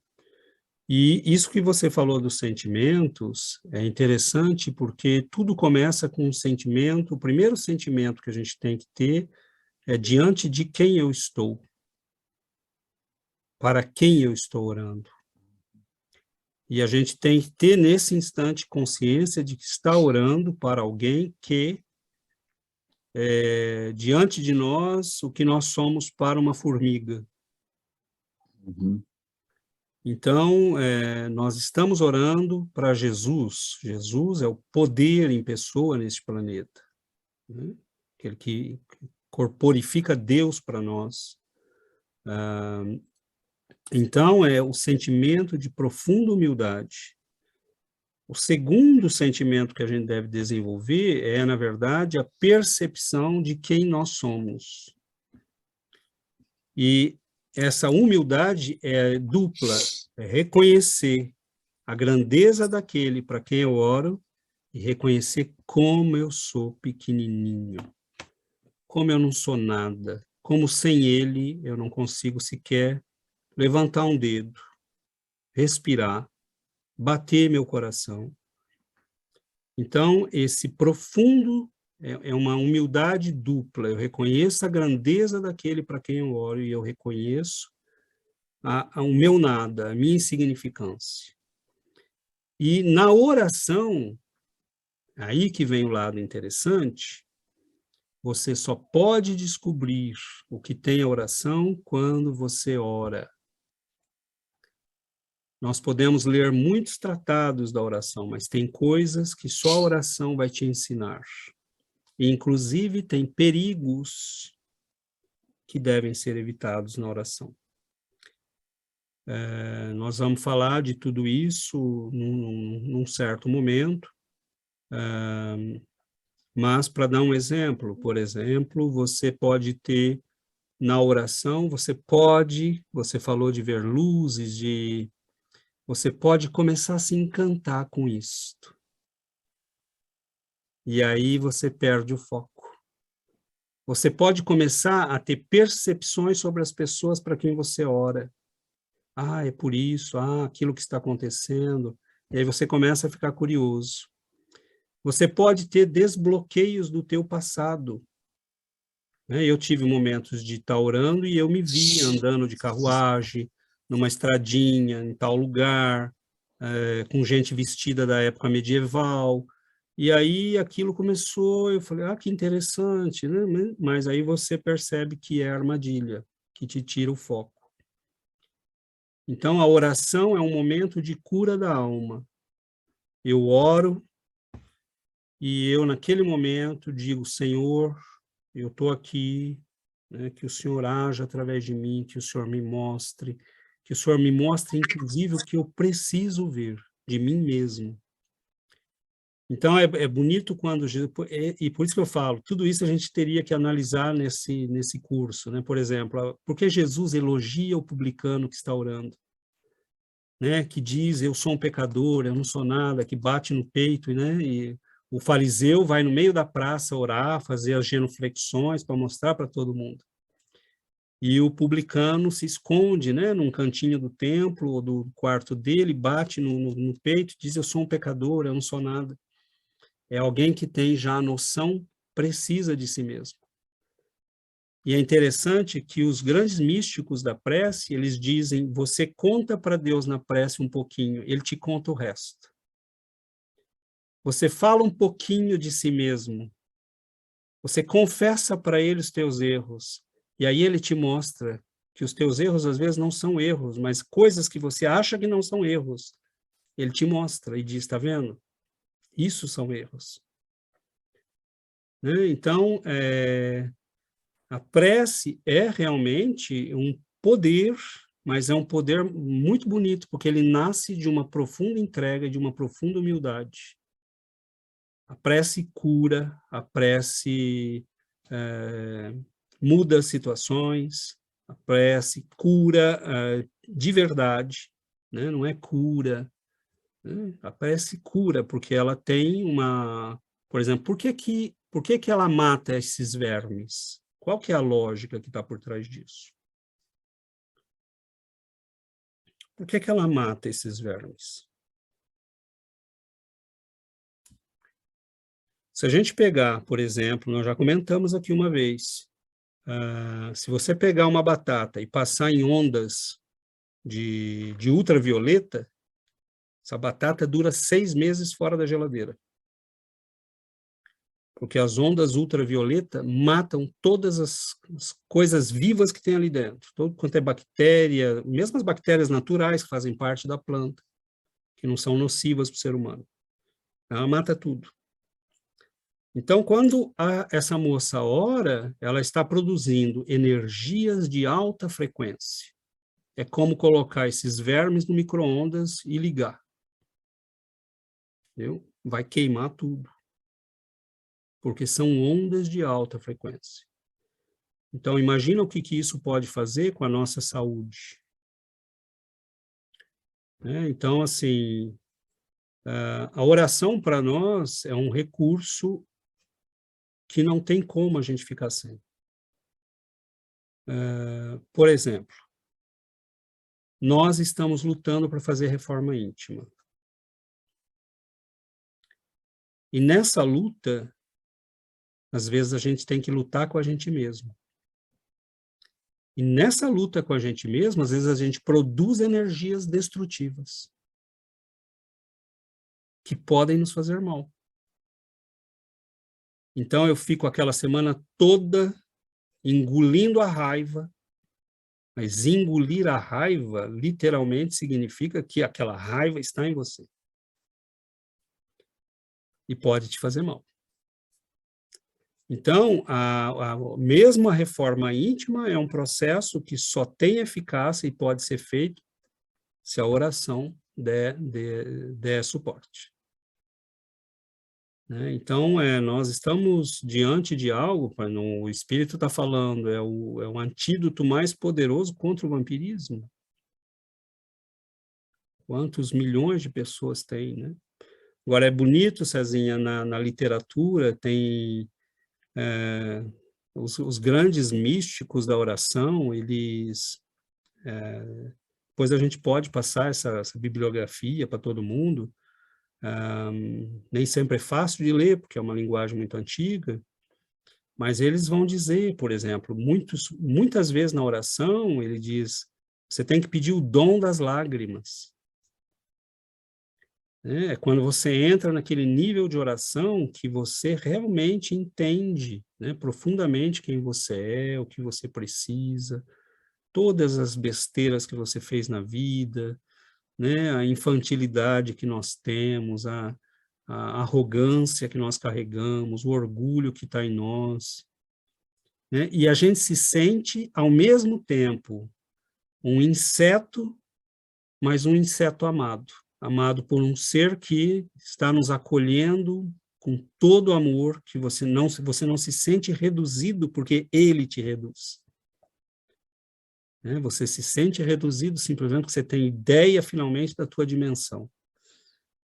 Speaker 2: E isso que você falou dos sentimentos é interessante porque tudo começa com um sentimento. O primeiro sentimento que a gente tem que ter é diante de quem eu estou, para quem eu estou orando. E a gente tem que ter, nesse instante, consciência de que está orando para alguém que, diante de nós, o que nós somos para uma formiga.
Speaker 4: Uhum.
Speaker 2: Então, nós estamos orando para Jesus. Jesus é o poder em pessoa neste planeta, né? Aquele que corporifica Deus para nós. Então, é o sentimento de profunda humildade. O segundo sentimento que a gente deve desenvolver é, na verdade, a percepção de quem nós somos. E essa humildade é dupla, é reconhecer a grandeza daquele para quem eu oro e reconhecer como eu sou pequenininho, como eu não sou nada, como sem ele eu não consigo sequer levantar um dedo, respirar, bater meu coração. Então, esse profundo é uma humildade dupla. Eu reconheço a grandeza daquele para quem eu oro e eu reconheço o meu nada, a minha insignificância. E na oração, aí que vem o lado interessante, você só pode descobrir o que tem a oração quando você ora. Nós podemos ler muitos tratados da oração, mas tem coisas que só a oração vai te ensinar. E, inclusive, tem perigos que devem ser evitados na oração. Nós vamos falar de tudo isso num certo momento, mas, para dar um exemplo, por exemplo, você pode ter na oração, você falou de ver luzes, você pode começar a se encantar com isto. E aí você perde o foco. Você pode começar a ter percepções sobre as pessoas para quem você ora. É por isso, aquilo que está acontecendo. E aí você começa a ficar curioso. Você pode ter desbloqueios do teu passado. Eu tive momentos de estar orando e eu me vi andando de carruagem, numa estradinha, em tal lugar, com gente vestida da época medieval. E aí aquilo começou, eu falei, que interessante, né? Mas aí você percebe que é armadilha, que te tira o foco. Então, a oração é um momento de cura da alma. Eu oro e eu, naquele momento, digo, Senhor, eu estou aqui, né, que o Senhor haja através de mim, que o Senhor me mostre, inclusive, o que eu preciso ver de mim mesmo. Então, é bonito quando Jesus... E por isso que eu falo, tudo isso a gente teria que analisar nesse curso, né? Por exemplo, por que Jesus elogia o publicano que está orando? Né? Que diz, eu sou um pecador, eu não sou nada, que bate no peito, né? E o fariseu vai no meio da praça orar, fazer as genuflexões para mostrar para todo mundo. E o publicano se esconde, né, num cantinho do templo ou do quarto dele, bate no peito e diz, eu sou um pecador, eu não sou nada. É alguém que tem já a noção precisa de si mesmo. E é interessante que os grandes místicos da prece, eles dizem, você conta para Deus na prece um pouquinho, ele te conta o resto. Você fala um pouquinho de si mesmo. Você confessa para ele os teus erros. E aí ele te mostra que os teus erros, às vezes, não são erros, mas coisas que você acha que não são erros. Ele te mostra e diz, está vendo? Isso são erros. Né? Então, a prece é realmente um poder, mas é um poder muito bonito, porque ele nasce de uma profunda entrega, de uma profunda humildade. A prece cura, a prece muda situações, a prece cura de verdade, né? Não é cura, né? A prece cura, porque ela tem uma... Por exemplo, por que ela mata esses vermes? Qual que é a lógica que está por trás disso? Por que ela mata esses vermes? Se a gente pegar, por exemplo, nós já comentamos aqui uma vez, se você pegar uma batata e passar em ondas de ultravioleta, Essa batata dura 6 meses fora da geladeira. Porque as ondas ultravioleta matam todas as coisas vivas que tem ali dentro. Todo quanto é bactéria, mesmo as bactérias naturais que fazem parte da planta, que não são nocivas para o ser humano. Ela mata tudo. Então, quando essa moça ora, ela está produzindo energias de alta frequência. É como colocar esses vermes no micro-ondas e ligar. Entendeu? Vai queimar tudo. Porque são ondas de alta frequência. Então, imagina o que isso pode fazer com a nossa saúde. Então, assim, a oração para nós é um recurso que não tem como a gente ficar sem. Por exemplo, nós estamos lutando para fazer reforma íntima. E nessa luta, às vezes a gente tem que lutar com a gente mesmo. E nessa luta com a gente mesmo, às vezes a gente produz energias destrutivas que podem nos fazer mal. Então eu fico aquela semana toda engolindo a raiva, mas engolir a raiva literalmente significa que aquela raiva está em você. E pode te fazer mal. Então, mesmo a reforma íntima é um processo que só tem eficácia e pode ser feito se a oração der suporte. Então, nós estamos diante de algo, o Espírito está falando, é o antídoto mais poderoso contra o vampirismo. Quantos milhões de pessoas tem, né? Agora, é bonito, Cezinha, na literatura, tem os grandes místicos da oração, eles... depois a gente pode passar essa bibliografia para todo mundo. Nem sempre é fácil de ler, porque é uma linguagem muito antiga, mas eles vão dizer, por exemplo, muitas vezes na oração, ele diz, você tem que pedir o dom das lágrimas. É quando você entra naquele nível de oração que você realmente entende, né, profundamente quem você é, o que você precisa, todas as besteiras que você fez na vida, né, a infantilidade que nós temos, a arrogância que nós carregamos, o orgulho que está em nós. Né, e a gente se sente, ao mesmo tempo, um inseto, mas um inseto amado. Amado por um ser que está nos acolhendo com todo o amor, que você não se sente reduzido porque ele te reduz. Você se sente reduzido simplesmente porque você tem ideia, finalmente, da tua dimensão.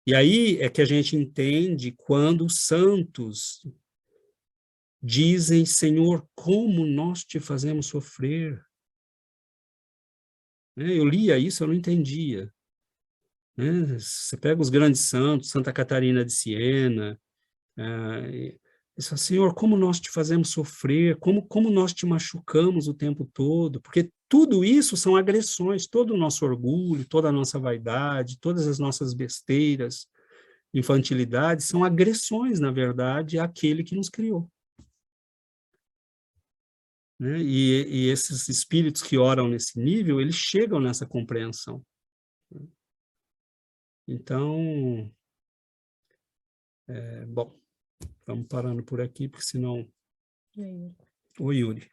Speaker 2: E aí é que a gente entende quando os santos dizem, Senhor, como nós te fazemos sofrer. Eu lia isso, eu não entendia. Você pega os grandes santos, Santa Catarina de Siena, e diz, Senhor, como nós te fazemos sofrer, como nós te machucamos o tempo todo, porque tudo isso são agressões, todo o nosso orgulho, toda a nossa vaidade, todas as nossas besteiras, infantilidades, são agressões, na verdade, àquele que nos criou. E esses espíritos que oram nesse nível, eles chegam nessa compreensão. Então, bom, vamos parando por aqui, porque senão... Oi, Yuri.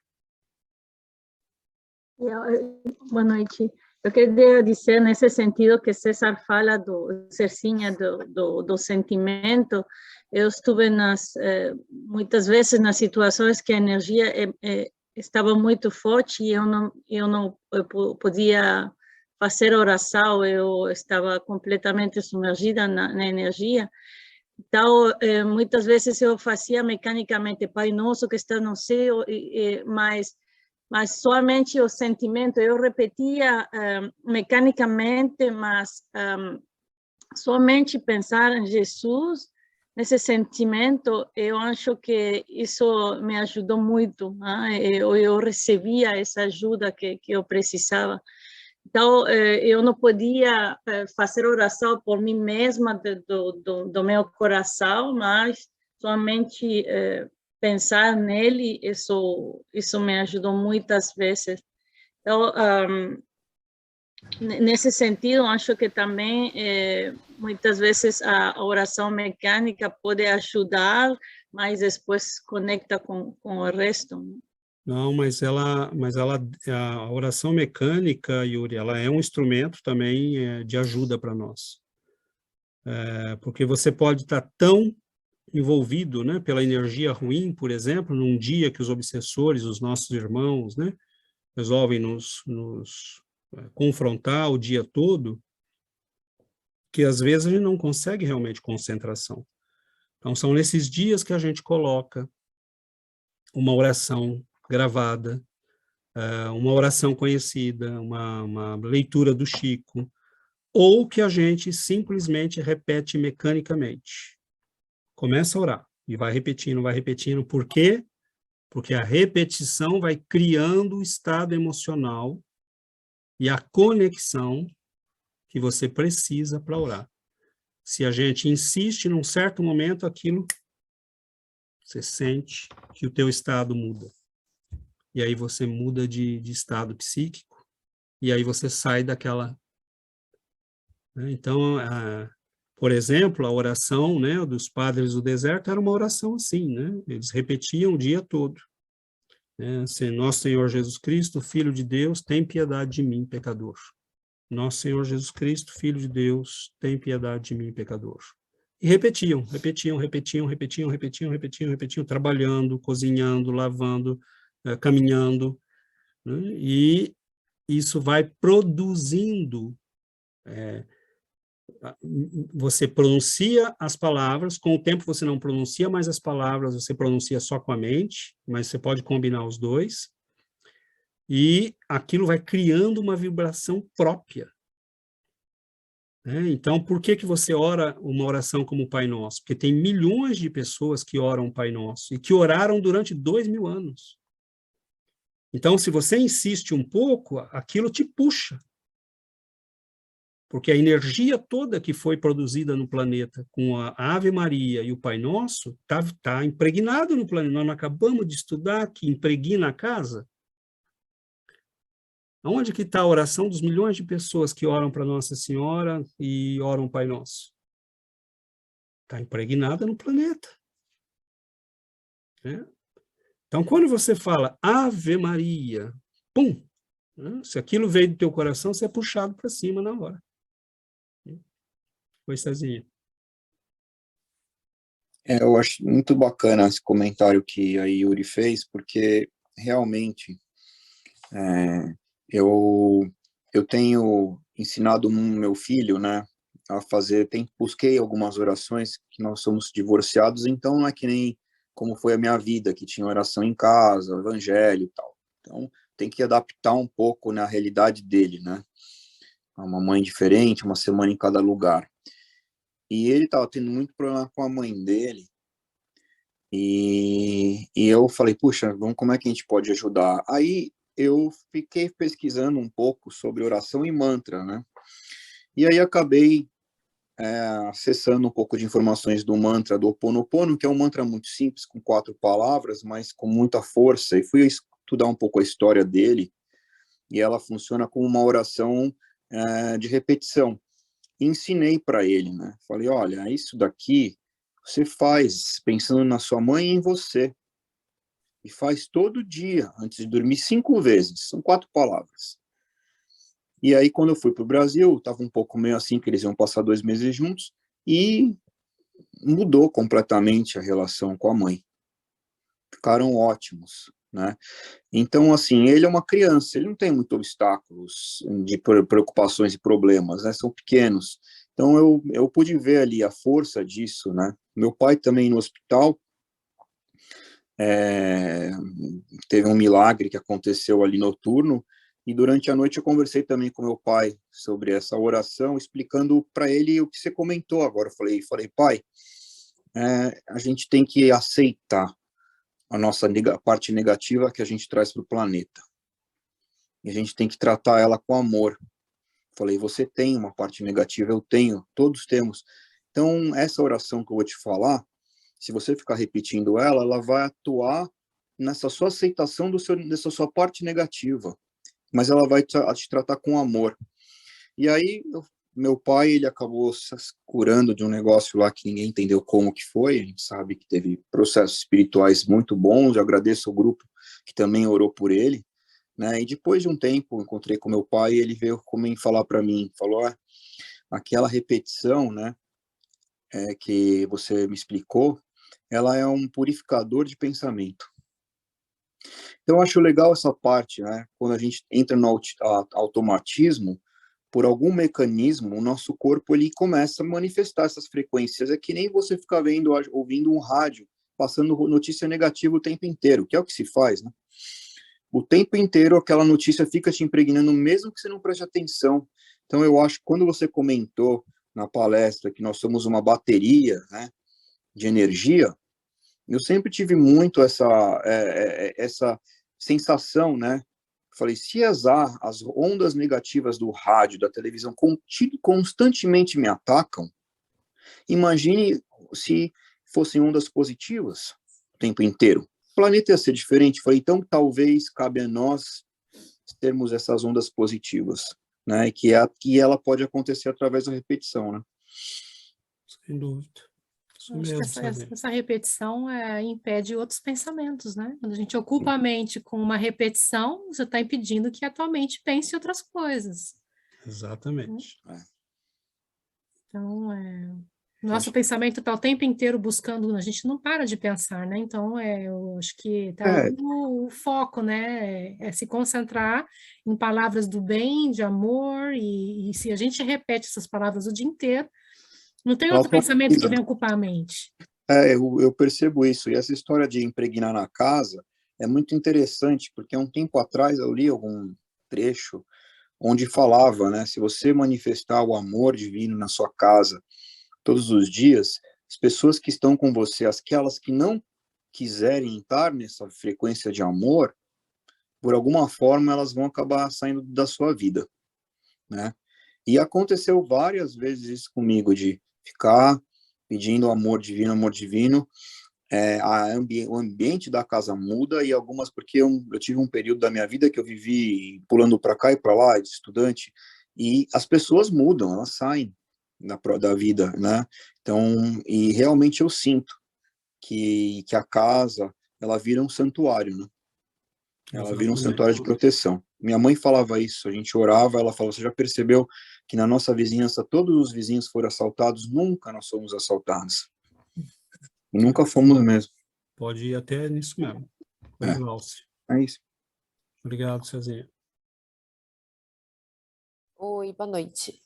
Speaker 5: Boa noite. Eu queria dizer, nesse sentido, que César fala Cezinha, do sentimento. Eu estive muitas vezes nas situações que a energia estava muito forte e eu não podia fazer oração, eu estava completamente submergida na energia. Então, muitas vezes eu fazia mecanicamente, Pai Nosso que está no céu, mas somente o sentimento, eu repetia mecanicamente, mas somente pensar em Jesus, nesse sentimento, eu acho que isso me ajudou muito, né? Eu recebia essa ajuda que eu precisava. Então, eu não podia fazer oração por mim mesma do meu coração, mas somente pensar nele, isso me ajudou muitas vezes. Então, nesse sentido, acho que também, muitas vezes, a oração mecânica pode ajudar, mas depois conecta com o resto.
Speaker 2: Não, a oração mecânica, Yuri, ela é um instrumento também de ajuda para nós. Porque você pode estar tão envolvido, né, pela energia ruim, por exemplo, num dia que os obsessores, os nossos irmãos, né, resolvem nos confrontar o dia todo, que às vezes a gente não consegue realmente concentração. Então, são nesses dias que a gente coloca uma oração gravada, uma oração conhecida, uma leitura do Chico, ou que a gente simplesmente repete mecanicamente. Começa a orar e vai repetindo. Por quê? Porque a repetição vai criando o estado emocional e a conexão que você precisa para orar. Se a gente insiste, num certo momento, aquilo, você sente que o teu estado muda. E aí você muda de estado psíquico, e aí você sai daquela... Né? Então, por exemplo, a oração, né, dos padres do deserto era uma oração assim, né? Eles repetiam o dia todo. Nosso Senhor Jesus Cristo, Filho de Deus, tem piedade de mim, pecador. Nosso Senhor Jesus Cristo, Filho de Deus, tem piedade de mim, pecador. E repetiam, trabalhando, cozinhando, lavando, caminhando, né? E isso vai produzindo, você pronuncia as palavras, com o tempo você não pronuncia mais as palavras, você pronuncia só com a mente, mas você pode combinar os dois, e aquilo vai criando uma vibração própria. Então, por que você ora uma oração como o Pai Nosso? Porque tem milhões de pessoas que oram o Pai Nosso, e que oraram durante 2000 anos. Então, se você insiste um pouco, aquilo te puxa. Porque a energia toda que foi produzida no planeta com a Ave Maria e o Pai Nosso está impregnado no planeta. Nós não acabamos de estudar que impregna a casa. Onde que está a oração dos milhões de pessoas que oram para Nossa Senhora e oram o Pai Nosso? Está impregnada no planeta. Então, quando você fala Ave Maria, pum! Se aquilo veio do teu coração, você é puxado para cima na hora. Oi, Cezinha.
Speaker 4: Eu acho muito bacana esse comentário que a Yuri fez, porque realmente eu tenho ensinado o meu filho, né, a fazer, busquei algumas orações, que nós somos divorciados, então não é que nem como foi a minha vida, que tinha oração em casa, evangelho e tal. Então, tem que adaptar um pouco na realidade dele, né? Uma mãe diferente, uma semana em cada lugar. E ele estava tendo muito problema com a mãe dele, e eu falei, puxa, como é que a gente pode ajudar? Aí eu fiquei pesquisando um pouco sobre oração e mantra, né? E aí acabei acessando um pouco de informações do mantra do Ho Oponopono, que é um mantra muito simples, com 4 palavras, mas com muita força, e fui estudar um pouco a história dele, e ela funciona como uma oração de repetição. E ensinei para ele, né? Falei, olha, isso daqui você faz pensando na sua mãe e em você. E faz todo dia, antes de dormir, 5 vezes. São 4 palavras. E aí, quando eu fui para o Brasil, estava um pouco meio assim, que eles iam passar 2 meses juntos, e mudou completamente a relação com a mãe. Ficaram ótimos, né? Então, assim, ele é uma criança, ele não tem muitos obstáculos de preocupações e problemas, né? São pequenos. Então, eu pude ver ali a força disso, né? Meu pai também no hospital, teve um milagre que aconteceu ali noturno, e durante a noite eu conversei também com meu pai sobre essa oração, explicando para ele o que você comentou agora. Eu falei, pai, a gente tem que aceitar a nossa parte negativa que a gente traz para o planeta. E a gente tem que tratar ela com amor. Falei, você tem uma parte negativa, eu tenho, todos temos. Então, essa oração que eu vou te falar, se você ficar repetindo ela, ela vai atuar nessa sua aceitação dessa sua parte negativa, mas ela vai te tratar com amor. E aí, meu pai, ele acabou se curando de um negócio lá que ninguém entendeu como que foi, a gente sabe que teve processos espirituais muito bons, eu agradeço ao grupo que também orou por ele, né? E depois de um tempo, encontrei com meu pai e ele veio falar para mim, falou, aquela repetição, né, que você me explicou, ela é um purificador de pensamento. Então, eu acho legal essa parte, né? Quando a gente entra no automatismo, por algum mecanismo, o nosso corpo ele começa a manifestar essas frequências. É que nem você ficar ouvindo um rádio, passando notícia negativa o tempo inteiro, que é o que se faz, né? O tempo inteiro aquela notícia fica te impregnando, mesmo que você não preste atenção. Então, eu acho que quando você comentou na palestra que nós somos uma bateria, né, de energia, eu sempre tive muito essa sensação, né? Falei, se as ondas negativas do rádio, da televisão, constantemente me atacam, imagine se fossem ondas positivas o tempo inteiro. O planeta ia ser diferente. Falei, então talvez cabe a nós termos essas ondas positivas, né? E que ela pode acontecer através da repetição, né?
Speaker 2: Sem dúvida.
Speaker 3: Eu acho que essa repetição impede outros pensamentos, né? Quando a gente ocupa a mente com uma repetição, você está impedindo que a tua mente pense em outras coisas.
Speaker 2: Exatamente.
Speaker 3: Então, nosso pensamento está o tempo inteiro buscando, a gente não para de pensar, né? Então, eu acho que está o foco, né? É se concentrar em palavras do bem, de amor, e se a gente repete essas palavras o dia inteiro, não tem outro pensamento que venha ocupar a mente.
Speaker 4: Eu percebo isso. E essa história de impregnar na casa é muito interessante, porque há um tempo atrás eu li algum trecho onde falava, né, se você manifestar o amor divino na sua casa todos os dias, as pessoas que estão com você, aquelas que não quiserem estar nessa frequência de amor, por alguma forma elas vão acabar saindo da sua vida, né? E aconteceu várias vezes isso comigo, de ficar pedindo amor divino, o ambiente da casa muda e algumas, porque eu tive um período da minha vida que eu vivi pulando para cá e para lá, de estudante, e as pessoas mudam, elas saem da vida, né? Então, e realmente eu sinto que a casa, ela vira um santuário, né? Ela vira um santuário de proteção. Minha mãe falava isso, a gente orava, ela falava, você já percebeu que na nossa vizinhança todos os vizinhos foram assaltados? Nunca nós fomos assaltados. Nunca fomos mesmo.
Speaker 2: Pode ir até nisso mesmo. Legal.
Speaker 4: É isso.
Speaker 2: Obrigado, Cezinha.
Speaker 6: Oi, boa noite.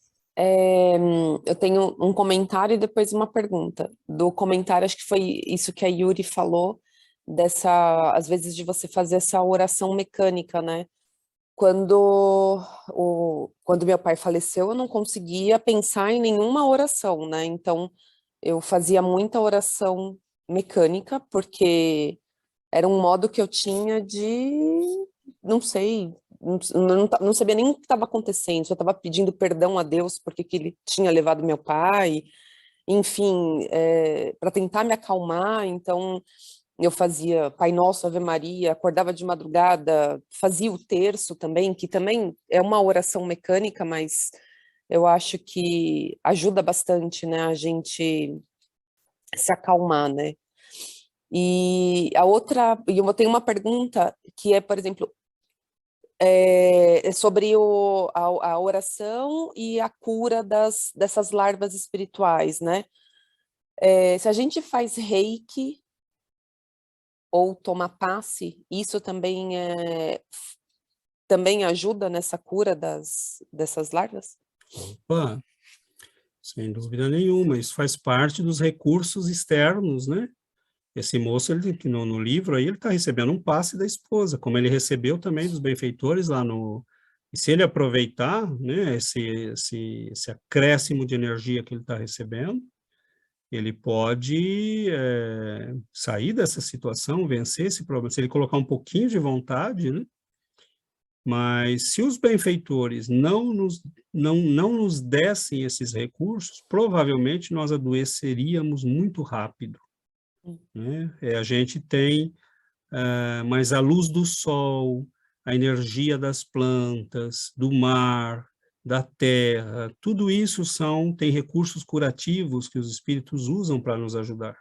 Speaker 6: Eu tenho um comentário e depois uma pergunta. Do comentário, acho que foi isso que a Yuri falou, às vezes, de você fazer essa oração mecânica, né? Quando meu pai faleceu, eu não conseguia pensar em nenhuma oração, né? Então, eu fazia muita oração mecânica, porque era um modo que eu tinha não sei, não sabia nem o que estava acontecendo, só estava pedindo perdão a Deus porque que ele tinha levado meu pai, enfim, para tentar me acalmar. Então, eu fazia Pai Nosso, Ave Maria, acordava de madrugada, fazia o terço também, que também é uma oração mecânica, mas eu acho que ajuda bastante, né, a gente se acalmar, né? E eu tenho uma pergunta que é, por exemplo, sobre a oração e a cura dessas larvas espirituais, né? Se a gente faz reiki ou toma passe, isso também ajuda nessa cura dessas larvas?
Speaker 2: Opa, sem dúvida nenhuma, isso faz parte dos recursos externos, né? Esse moço, no livro aí, ele está recebendo um passe da esposa, como ele recebeu também dos benfeitores lá no... E se ele aproveitar, né, esse acréscimo de energia que ele está recebendo, ele pode sair dessa situação, vencer esse problema. Se ele colocar um pouquinho de vontade, né, Mas se os benfeitores não nos dessem esses recursos, provavelmente nós adoeceríamos muito rápido, né? A gente tem, mas a luz do sol, a energia das plantas, do mar, da terra, tudo isso tem recursos curativos que os espíritos usam para nos ajudar.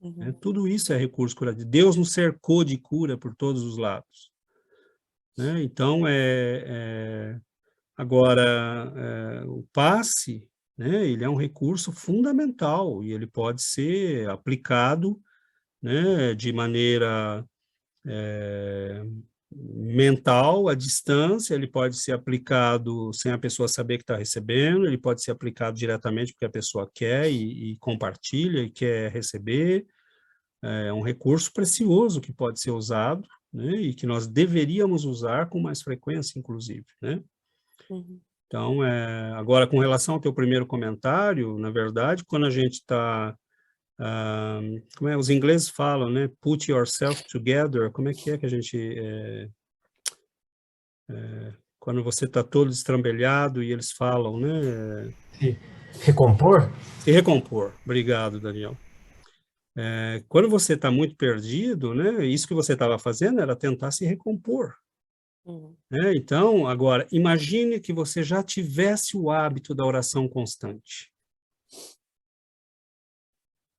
Speaker 2: Né? Tudo isso é recurso curativo. Deus nos cercou de cura por todos os lados. Né? Então, agora, o passe, né, ele é um recurso fundamental e ele pode ser aplicado, né, de maneira mental, à distância, ele pode ser aplicado sem a pessoa saber que está recebendo, ele pode ser aplicado diretamente porque a pessoa quer e compartilha e quer receber. É um recurso precioso que pode ser usado, né, e que nós deveríamos usar com mais frequência, inclusive, né? Então, agora, com relação ao teu primeiro comentário, na verdade, quando a gente está, os ingleses falam, né, put yourself together, como é que a gente, quando você está todo estrambelhado e eles falam, né?
Speaker 7: Recompor?
Speaker 2: Se recompor. Obrigado, Daniel. Quando você está muito perdido, né, isso que você estava fazendo era tentar se recompor. Né? Então, agora, imagine que você já tivesse o hábito da oração constante.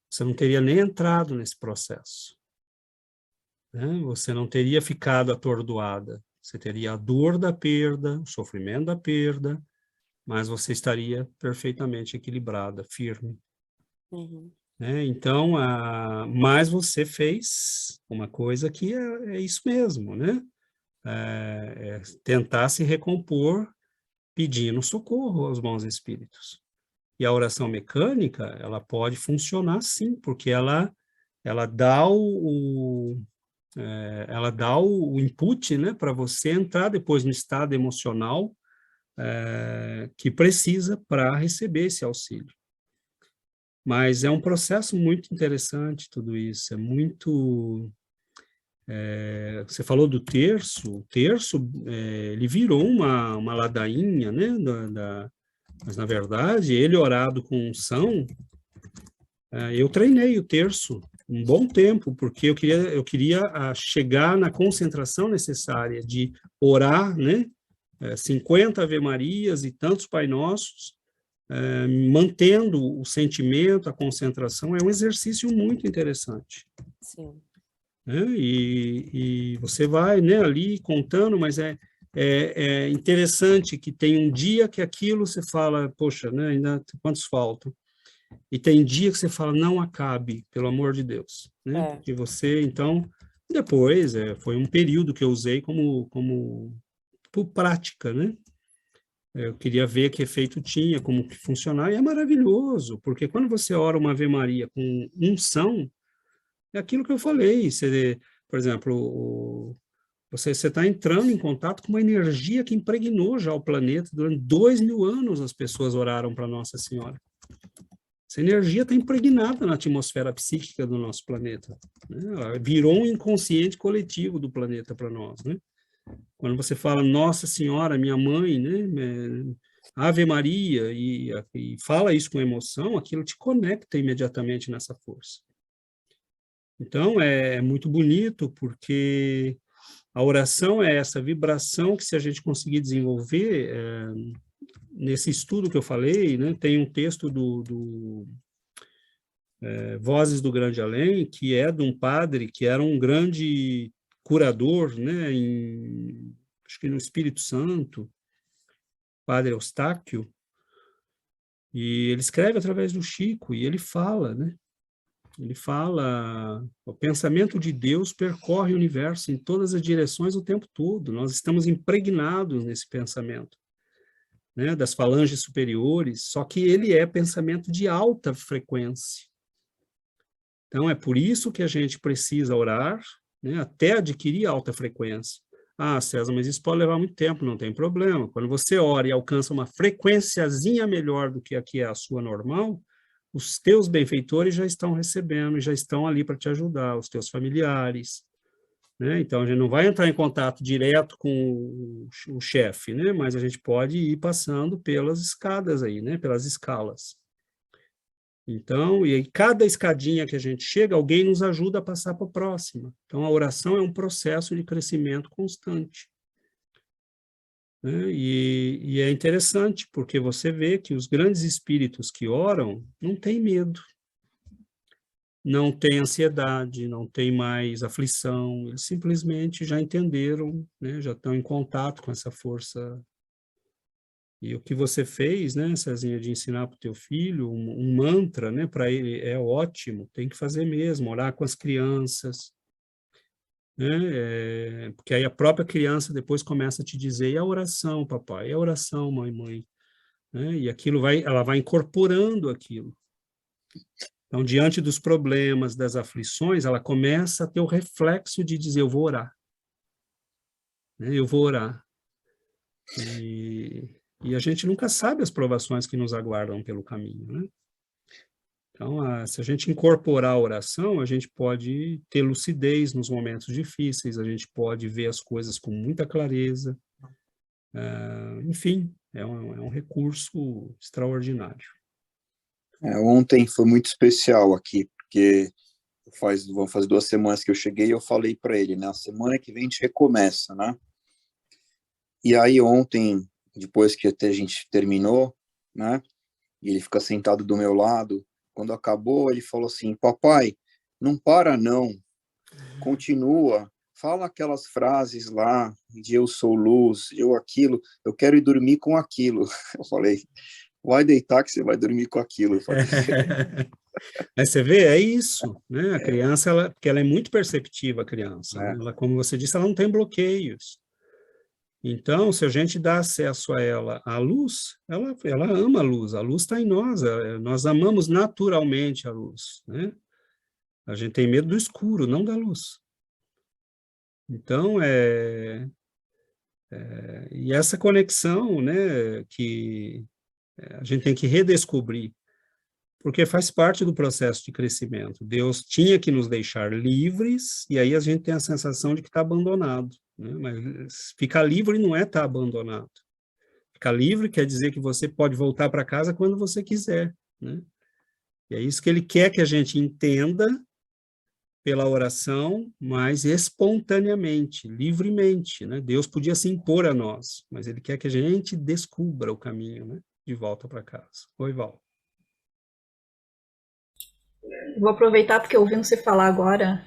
Speaker 2: Você não teria nem entrado nesse processo. Né? Você não teria ficado atordoada. Você teria a dor da perda, o sofrimento da perda, mas você estaria perfeitamente equilibrada, firme. Né? Então, mas você fez uma coisa que é isso mesmo, né? Tentar se recompor pedindo socorro aos bons espíritos. E a oração mecânica, ela pode funcionar sim, porque ela dá ela dá o input, né, para você entrar depois no estado emocional que precisa para receber esse auxílio. Mas é um processo muito interessante tudo isso, é muito... você falou do terço, o terço ele virou uma ladainha, né, mas na verdade ele orado com unção, eu treinei o terço um bom tempo, porque eu queria chegar na concentração necessária de orar, né, 50 Ave Marias e tantos Pai Nossos, mantendo o sentimento, a concentração, é um exercício muito interessante.
Speaker 6: Sim.
Speaker 2: Né? E você vai, né, ali contando, mas é interessante que tem um dia que aquilo você fala, poxa, né, ainda quantos faltam? E tem dia que você fala, não acabe, pelo amor de Deus. Né? Porque você, então, depois, foi um período que eu usei como por prática, né? Eu queria ver que efeito tinha, como que funcionava, e é maravilhoso, porque quando você ora uma Ave Maria com unção, é aquilo que eu falei, por exemplo, você está entrando em contato com uma energia que impregnou já o planeta. Durante 2000 anos as pessoas oraram para Nossa Senhora. Essa energia está impregnada na atmosfera psíquica do nosso planeta. Né? Ela virou um inconsciente coletivo do planeta para nós, né? Quando você fala, Nossa Senhora, minha mãe, né, Ave Maria, e fala isso com emoção, aquilo te conecta imediatamente nessa força. Então, é muito bonito, porque a oração é essa vibração que, se a gente conseguir desenvolver, nesse estudo que eu falei, né, tem um texto do Vozes do Grande Além, que é de um padre que era um grande curador, né, acho que no Espírito Santo, Padre Eustáquio, e ele escreve através do Chico, e ele fala, né, ele fala, o pensamento de Deus percorre o universo em todas as direções o tempo todo, nós estamos impregnados nesse pensamento, né, das falanges superiores, só que ele é pensamento de alta frequência. Então, é por isso que a gente precisa orar, né, até adquirir alta frequência. Ah, César, mas isso pode levar muito tempo, não tem problema. Quando você ora e alcança uma frequenciazinha melhor do que a que é a sua normal, os teus benfeitores já estão recebendo, já estão ali para te ajudar, os teus familiares, né? Então, a gente não vai entrar em contato direto com o chefe, né? Mas a gente pode ir passando pelas escadas aí, né? Pelas escalas. Então, e aí cada escadinha que a gente chega, alguém nos ajuda a passar para a próxima. Então, a oração é um processo de crescimento constante, né? E é interessante, porque você vê que os grandes espíritos que oram não têm medo, não têm ansiedade, não têm mais aflição, eles simplesmente já entenderam, né? Já estão em contato com essa força. E o que você fez, né, Cezinha, de ensinar para o teu filho um mantra, né, para ele é ótimo, tem que fazer mesmo, orar com as crianças, né, porque aí a própria criança depois começa a te dizer, e a oração, papai, e a oração, mãe, né, e aquilo ela vai incorporando aquilo. Então, diante dos problemas, das aflições, ela começa a ter o reflexo de dizer, eu vou orar, né, eu vou orar. E a gente nunca sabe as provações que nos aguardam pelo caminho, né? Então, se a gente incorporar a oração, a gente pode ter lucidez nos momentos difíceis, a gente pode ver as coisas com muita clareza. Enfim, é um recurso extraordinário.
Speaker 4: Ontem foi muito especial aqui, porque vão fazer 2 semanas que eu cheguei e eu falei para ele, né? A semana que vem a gente recomeça, né? E aí ontem, depois que a gente terminou, né? E ele fica sentado do meu lado. Quando acabou, ele falou assim, papai, não para não, continua, fala aquelas frases lá, de eu sou luz, eu aquilo, eu quero ir dormir com aquilo. Eu falei, vai deitar que você vai dormir com aquilo. Eu falei,
Speaker 2: Mas você vê, é isso, né? A criança, porque ela é muito perceptiva, a criança, né? Ela, como você disse, ela não tem bloqueios. Então, se a gente dá acesso a ela, à luz, ela ama a luz está em nós, nós amamos naturalmente a luz, né? A gente tem medo do escuro, não da luz. Então, e essa conexão, né, que a gente tem que redescobrir, porque faz parte do processo de crescimento. Deus tinha que nos deixar livres, e aí a gente tem a sensação de que está abandonado, né? Mas ficar livre não é estar abandonado. Ficar livre quer dizer que você pode voltar para casa quando você quiser, né? E é isso que ele quer que a gente entenda pela oração, mas espontaneamente, livremente, né? Deus podia se impor a nós, mas ele quer que a gente descubra o caminho, né, de volta para casa. Oi, Val.
Speaker 8: Vou aproveitar porque ouvindo você falar agora,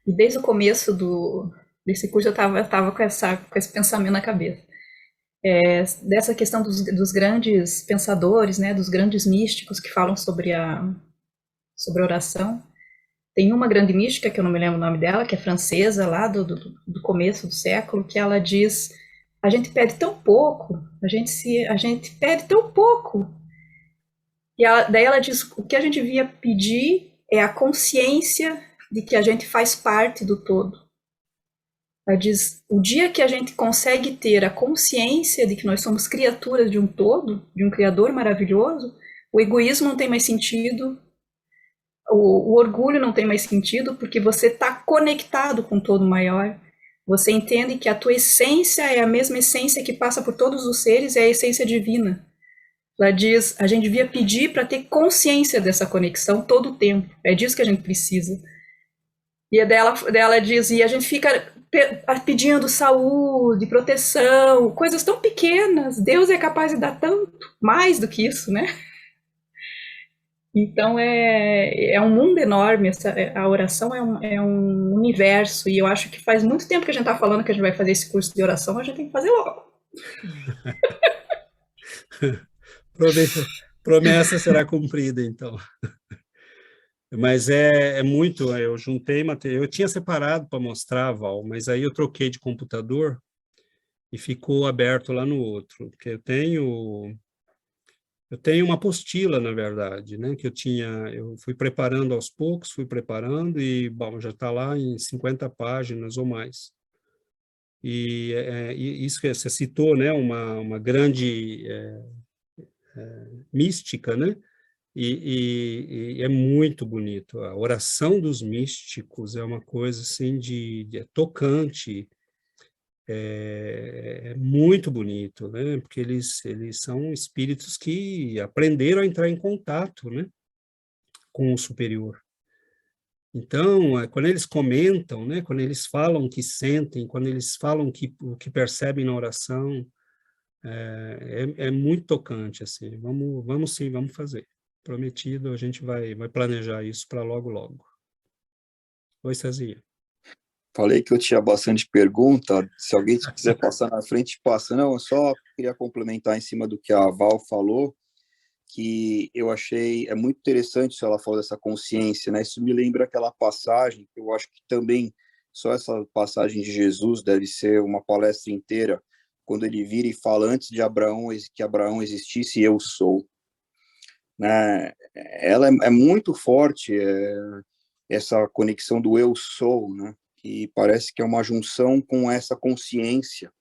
Speaker 8: e desde o começo desse curso eu estava com esse pensamento na cabeça. Dessa questão dos grandes pensadores, né, dos grandes místicos que falam sobre a oração. Tem uma grande mística, que eu não me lembro o nome dela, que é francesa, lá do começo do século, que ela diz, a gente pede tão pouco, a gente pede tão pouco. E daí ela diz, o que a gente devia pedir é a consciência de que a gente faz parte do todo. Ela diz, o dia que a gente consegue ter a consciência de que nós somos criaturas de um todo, de um Criador maravilhoso, o egoísmo não tem mais sentido, o orgulho não tem mais sentido, porque você está conectado com o todo maior. Você entende que a tua essência é a mesma essência que passa por todos os seres, é a essência divina. Ela diz, a gente devia pedir para ter consciência dessa conexão todo o tempo. É disso que a gente precisa. E dela diz, e a gente fica pedindo saúde, proteção, coisas tão pequenas. Deus é capaz de dar tanto, mais do que isso, né? Então, é um mundo enorme, a oração é um universo, e eu acho que faz muito tempo que a gente está falando que a gente vai fazer esse curso de oração, a gente tem que fazer logo.
Speaker 2: Promessa será cumprida, então. Mas é muito, eu juntei material, eu tinha separado para mostrar, Val, mas aí eu troquei de computador e ficou aberto lá no outro, porque eu tenho uma apostila, na verdade, né, que eu fui preparando aos poucos, fui preparando e, bom, já está lá em 50 páginas ou mais. E isso que você citou, né, uma grande mística, né, E é muito bonito. A oração dos místicos é uma coisa assim é tocante, é muito bonito, né? Porque eles são espíritos que aprenderam a entrar em contato, né, com o superior. Então, quando eles comentam, né, quando eles falam o que sentem, quando eles falam o que percebem na oração, é muito tocante, assim. Vamos sim, vamos fazer. Prometido, a gente vai planejar isso para logo, logo. Oi, Cezinha.
Speaker 4: Falei que eu tinha bastante pergunta, se alguém quiser passar na frente, passa. Não, eu só queria complementar em cima do que a Val falou, que eu achei, é muito interessante se ela falou dessa consciência, né? Isso me lembra aquela passagem, que eu acho que também, só essa passagem de Jesus deve ser uma palestra inteira, quando ele vira e fala, antes de Abraão, que Abraão existisse, eu sou. Né? Ela é muito forte, essa conexão do eu sou, né? Que parece que é uma junção com essa consciência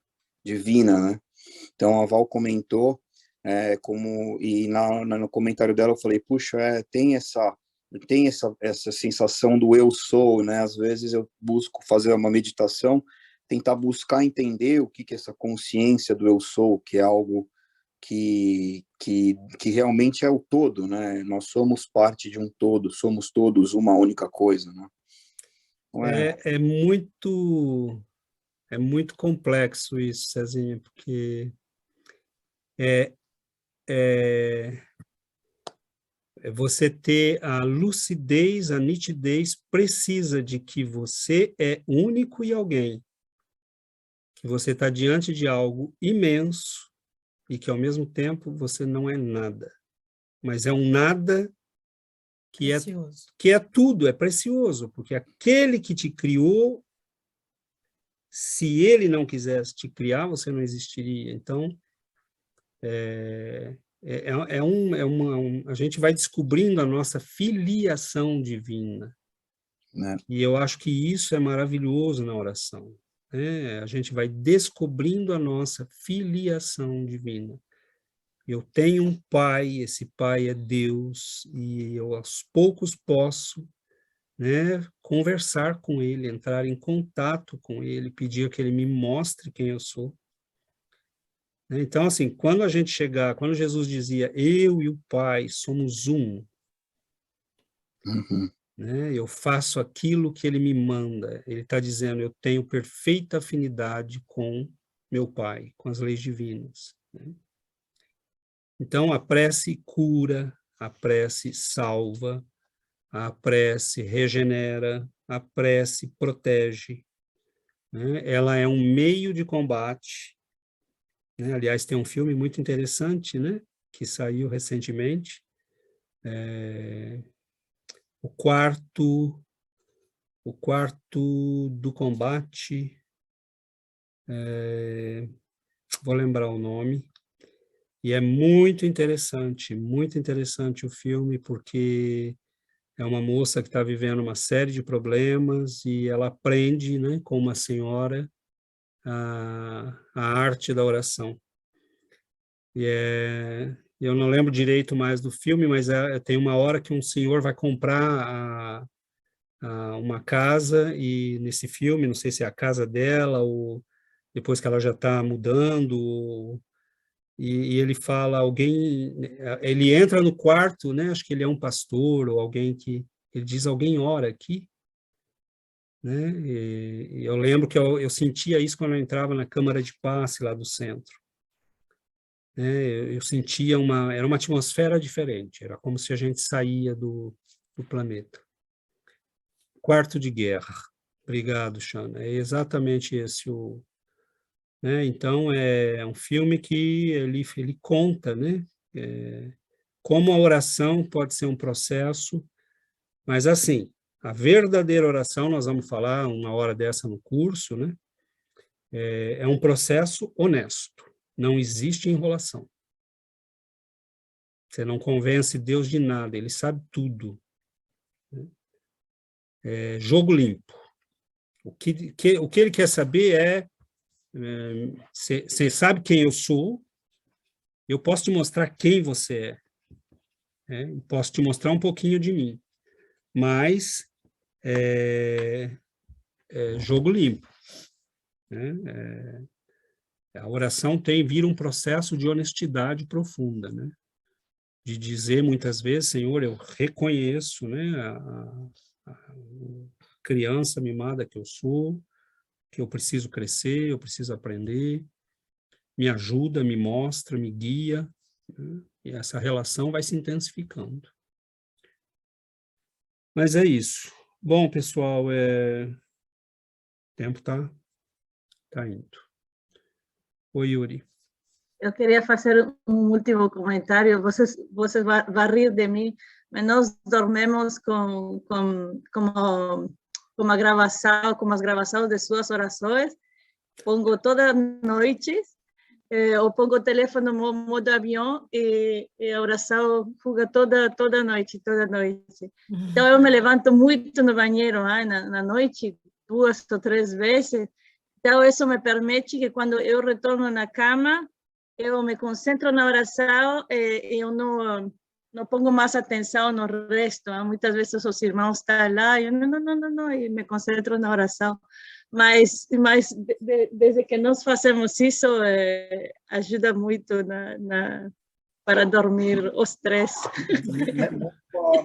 Speaker 4: divina, né? Então a Val comentou, e no comentário dela eu falei, puxa, tem essa sensação do eu sou, né? Às vezes eu busco fazer uma meditação, tentar buscar entender o que é essa consciência do eu sou, que é algo que realmente é o todo, né? Nós somos parte de um todo, somos todos uma única coisa, né?
Speaker 2: É muito complexo isso, Cezinha, porque você ter a lucidez, a nitidez precisa de que você é único e alguém, que você está diante de algo imenso e que, ao mesmo tempo, você não é nada, mas é um nada que é tudo, é precioso, porque aquele que te criou, se ele não quisesse te criar, você não existiria. Então, a gente vai descobrindo a nossa filiação divina.
Speaker 4: Né?
Speaker 2: E eu acho que isso é maravilhoso na oração. Né? A gente vai descobrindo a nossa filiação divina. Eu tenho um pai, esse pai é Deus, e eu aos poucos posso, né, conversar com ele, entrar em contato com ele, pedir que ele me mostre quem eu sou. Então, assim, quando Jesus dizia, eu e o Pai somos um, né, eu faço aquilo que ele me manda, ele está dizendo, eu tenho perfeita afinidade com meu Pai, com as leis divinas. Né? Então, a prece cura, a prece salva, a prece regenera, a prece protege. Né? Ela é um meio de combate. Né? Aliás, tem um filme muito interessante, né? Que saiu recentemente. O quarto do combate. Vou lembrar o nome. E é muito interessante o filme, porque é uma moça que está vivendo uma série de problemas e ela aprende, né, com uma senhora, a arte da oração. Eu não lembro direito mais do filme, mas tem uma hora que um senhor vai comprar uma casa, e nesse filme, não sei se é a casa dela, ou depois que ela já está mudando, e ele fala, ele entra no quarto, né, acho que ele é um pastor, ou ele diz, alguém ora aqui? Né? E eu lembro que eu sentia isso quando eu entrava na Câmara de Passe lá do centro. Né? Eu sentia era uma atmosfera diferente, era como se a gente saía do planeta. Quarto de Guerra. Obrigado, Xana. É exatamente esse né? Então, é um filme que ele conta, né? Como a oração pode ser um processo, mas assim, a verdadeira oração, nós vamos falar uma hora dessa no curso, né? É um processo honesto, não existe enrolação. Você não convence Deus de nada, ele sabe tudo. É jogo limpo. O que ele quer saber você sabe quem eu sou, eu posso te mostrar quem você é. né? Posso te mostrar um pouquinho de mim, mas é jogo limpo, né? A oração vira um processo de honestidade profunda, né? De dizer muitas vezes, Senhor, eu reconheço, né, a criança mimada que eu sou, que eu preciso crescer, eu preciso aprender, me ajuda, me mostra, me guia, né? E essa relação vai se intensificando. Mas é isso. Bom, pessoal, o tempo tá indo. Oi, Yuri.
Speaker 5: Eu queria fazer um último comentário. Vocês vão rir de mim, mas nós dormimos com a gravação, com as gravações de suas orações. Pongo toda noite, eu pongo o telefone no modo avião e a oração fuga toda noite. Então, eu me levanto muito no banheiro, na noite, 2 ou 3 vezes. Então, isso me permite que quando eu retorno na cama, eu me concentro na oração e eu não pongo mais atenção no resto. Muitas vezes os irmãos estão lá e eu não, e me concentro na oração. Mas desde que nós fazemos isso, ajuda muito para dormir os 3.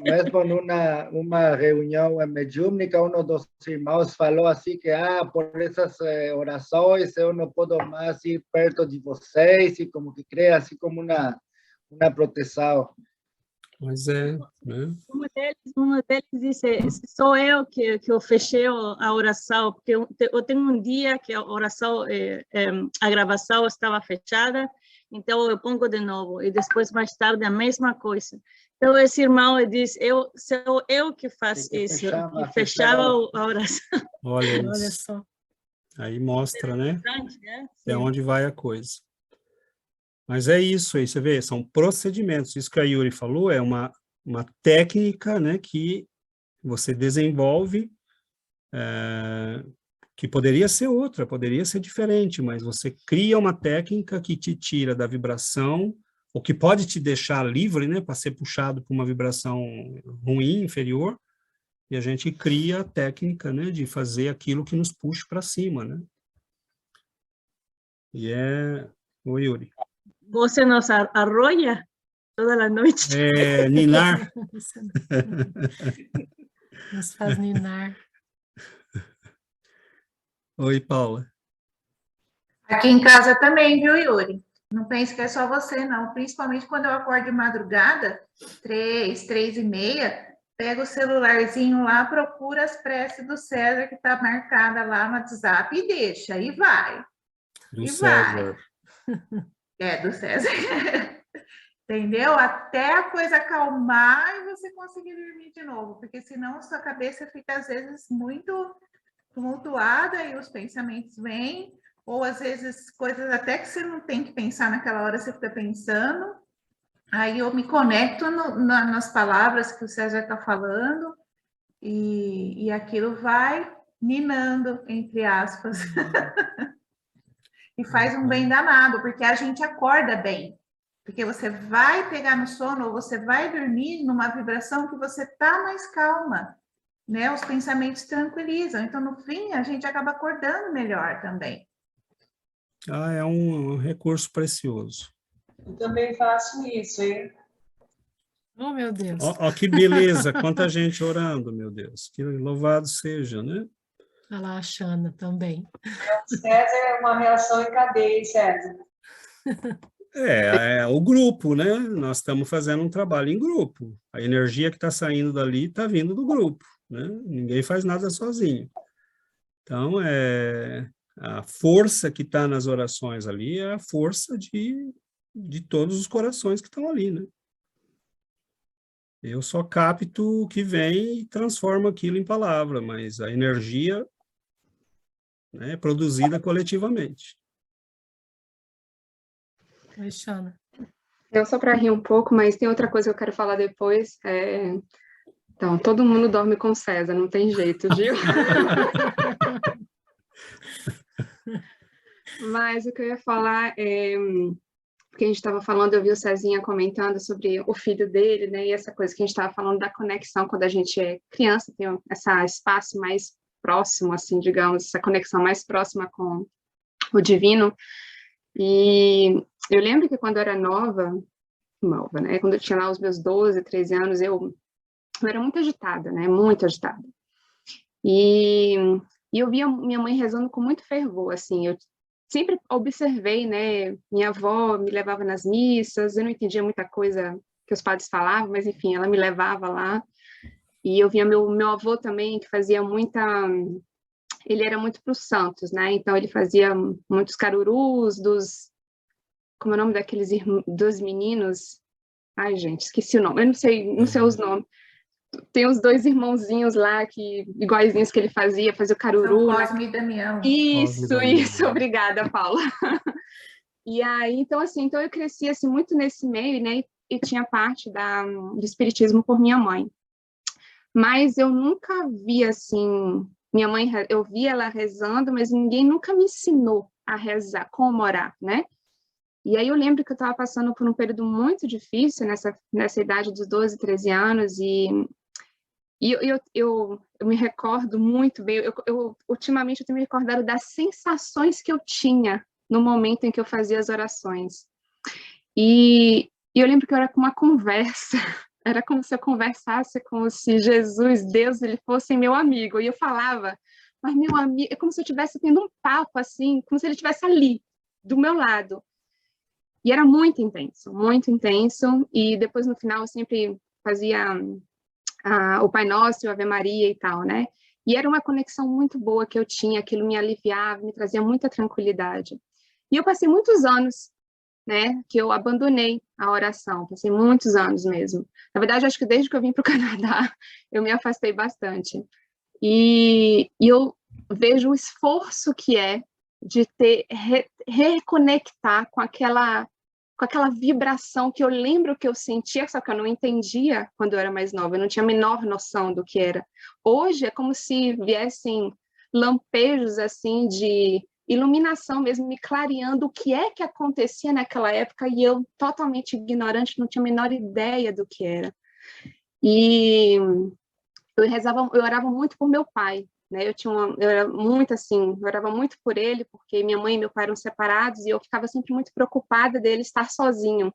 Speaker 9: Mesmo numa reunião mediúnica, um dos irmãos falou assim que por essas orações eu não posso mais ir perto de vocês, e como que cria assim como uma proteção.
Speaker 2: Mas né?
Speaker 5: Um deles disse, sou eu que eu fechei a oração, porque eu tenho um dia que a oração, a gravação estava fechada, então eu pongo de novo, e depois mais tarde a mesma coisa. Então esse irmão disse, sou eu que faço isso, que fechava a oração.
Speaker 2: Olha só. Aí mostra, né? Até onde vai a coisa. Mas é isso aí, você vê, são procedimentos. Isso que a Yuri falou é uma técnica, né, que você desenvolve, que poderia ser outra, poderia ser diferente, mas você cria uma técnica que te tira da vibração, ou que pode te deixar livre, né, para ser puxado por uma vibração ruim, inferior, e a gente cria a técnica, né, de fazer aquilo que nos puxa para cima, né? E Oi, Yuri.
Speaker 5: Você nos arroia toda a noite.
Speaker 2: Ninar.
Speaker 3: Nos faz ninar.
Speaker 2: Oi, Paula.
Speaker 10: Aqui em casa também, viu, Yuri? Não pense que é só você, não. Principalmente quando eu acordo de madrugada, 3h30, pego o celularzinho lá, procura as preces do César, que está marcada lá no WhatsApp, e deixa, e vai.
Speaker 2: Do César.
Speaker 10: Do César. Entendeu? Até a coisa acalmar e você conseguir dormir de novo, porque senão sua cabeça fica, às vezes, muito tumultuada e os pensamentos vêm, ou às vezes coisas até que você não tem que pensar naquela hora, você fica pensando. Aí eu me conecto nas palavras que o César está falando e aquilo vai minando, entre aspas. E faz um bem danado, porque a gente acorda bem. Porque você vai pegar no sono ou você vai dormir numa vibração que você está mais calma, né? Os pensamentos tranquilizam. Então, no fim, a gente acaba acordando melhor também.
Speaker 2: É um recurso precioso.
Speaker 11: Eu também faço isso, hein?
Speaker 3: Oh, meu Deus.
Speaker 2: Ó, que beleza, quanta gente orando, meu Deus. Que louvado seja, né?
Speaker 3: Olha lá a Xana também.
Speaker 11: César é uma reação em cadeia, César.
Speaker 2: O grupo, né? Nós estamos fazendo um trabalho em grupo. A energia que está saindo dali está vindo do grupo, né? Ninguém faz nada sozinho. Então, a força que está nas orações ali é a força de todos os corações que estão ali, né? Eu só capto o que vem e transformo aquilo em palavra, mas a energia é produzida coletivamente.
Speaker 3: Oi, Xana.
Speaker 12: Eu só para rir um pouco, mas tem outra coisa que eu quero falar depois. Então, todo mundo dorme com César, não tem jeito, viu? Mas o que eu ia falar porque a gente estava falando, eu vi o Cezinha comentando sobre o filho dele, né, e essa coisa que a gente estava falando da conexão quando a gente é criança, tem esse espaço mais próximo, assim, digamos, essa conexão mais próxima com o divino. E eu lembro que quando eu era nova, né, quando eu tinha lá os meus 12, 13 anos, eu era muito agitada, né, muito agitada. E eu via minha mãe rezando com muito fervor, assim, eu sempre observei, né, minha avó me levava nas missas, eu não entendia muita coisa que os padres falavam, mas enfim, ela me levava lá, e eu via meu avô também, que fazia ele era muito para os santos, né, então ele fazia muitos carurus como é o nome dos meninos, ai gente, esqueci o nome, eu não sei os nomes, tem os 2 irmãozinhos lá, iguaizinhos que ele fazia o caruru.
Speaker 10: São Cosme e Damião.
Speaker 12: Isso, obrigada, Paula. E aí, então, assim, então eu cresci, assim, muito nesse meio, né, e tinha parte do espiritismo por minha mãe. Mas eu nunca vi, assim, minha mãe, eu via ela rezando, mas ninguém nunca me ensinou a rezar, como orar, né? E aí eu lembro que eu estava passando por um período muito difícil nessa idade dos 12, 13 anos, e eu me recordo muito bem, ultimamente eu tenho me recordado das sensações que eu tinha no momento em que eu fazia as orações. E eu lembro que era com uma conversa, era como se eu conversasse como se Jesus, Deus, ele fosse meu amigo. E eu falava, mas meu amigo, é como se eu estivesse tendo um papo, assim, como se ele estivesse ali, do meu lado. E era muito intenso, e depois no final eu sempre fazia o Pai Nosso e o Ave Maria e tal, né? E era uma conexão muito boa que eu tinha, aquilo me aliviava, me trazia muita tranquilidade. E eu passei muitos anos, né, que eu abandonei a oração, passei muitos anos mesmo. Na verdade, acho que desde que eu vim para o Canadá, eu me afastei bastante. E eu vejo o esforço que é de reconectar com aquela vibração que eu lembro que eu sentia, só que eu não entendia quando eu era mais nova, eu não tinha a menor noção do que era. Hoje é como se viessem lampejos assim de iluminação mesmo, me clareando o que é que acontecia naquela época, e eu totalmente ignorante, não tinha a menor ideia do que era. E eu orava muito por meu pai, né? Eu era muito assim, eu orava muito por ele, porque minha mãe e meu pai eram separados, e eu ficava sempre muito preocupada dele estar sozinho.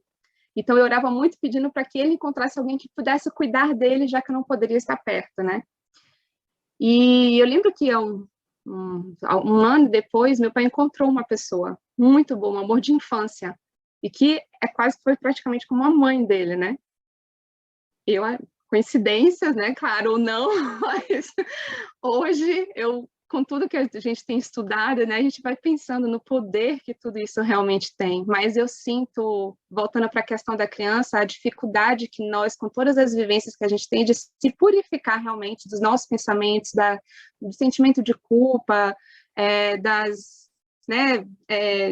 Speaker 12: Então eu orava muito pedindo para que ele encontrasse alguém que pudesse cuidar dele, já que eu não poderia estar perto, né? E eu lembro que um ano depois, meu pai encontrou uma pessoa muito boa, um amor de infância, e que foi praticamente como a mãe dele, né? Coincidências, né? Claro, ou não, mas hoje, com tudo que a gente tem estudado, né, a gente vai pensando no poder que tudo isso realmente tem. Mas eu sinto, voltando para a questão da criança, a dificuldade que nós, com todas as vivências que a gente tem, de se purificar realmente dos nossos pensamentos, do sentimento de culpa,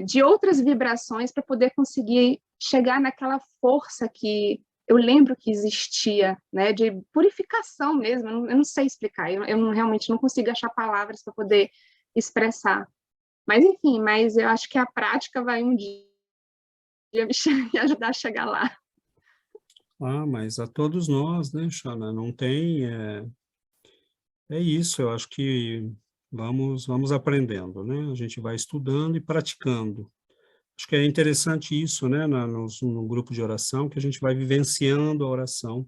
Speaker 12: de outras vibrações, para poder conseguir chegar naquela força que eu lembro que existia, né, de purificação mesmo, eu não sei explicar, eu realmente não consigo achar palavras para poder expressar. Mas, enfim, eu acho que a prática vai um dia me ajudar a chegar lá.
Speaker 2: Mas a todos nós, né, Xana, não tem... É isso, eu acho que vamos aprendendo, né? A gente vai estudando e praticando. Acho que é interessante isso, né, no grupo de oração, que a gente vai vivenciando a oração.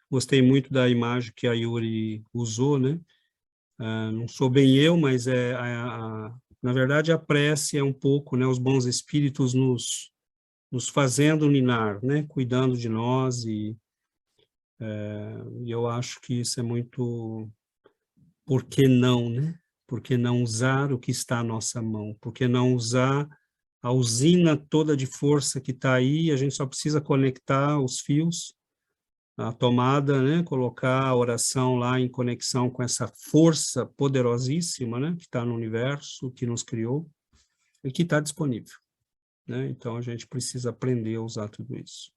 Speaker 2: Gostei muito da imagem que a Yuri usou, né? Não sou bem eu, mas na verdade a prece é um pouco, né, os bons espíritos nos fazendo ninar, né, cuidando de nós, e eu acho que isso é muito... Por que não, né? Por que não usar o que está à nossa mão? Por que não usar a usina toda de força que está aí? A gente só precisa conectar os fios, a tomada, né? Colocar a oração lá em conexão com essa força poderosíssima, né? Que está no universo, que nos criou e que está disponível, né? Então a gente precisa aprender a usar tudo isso.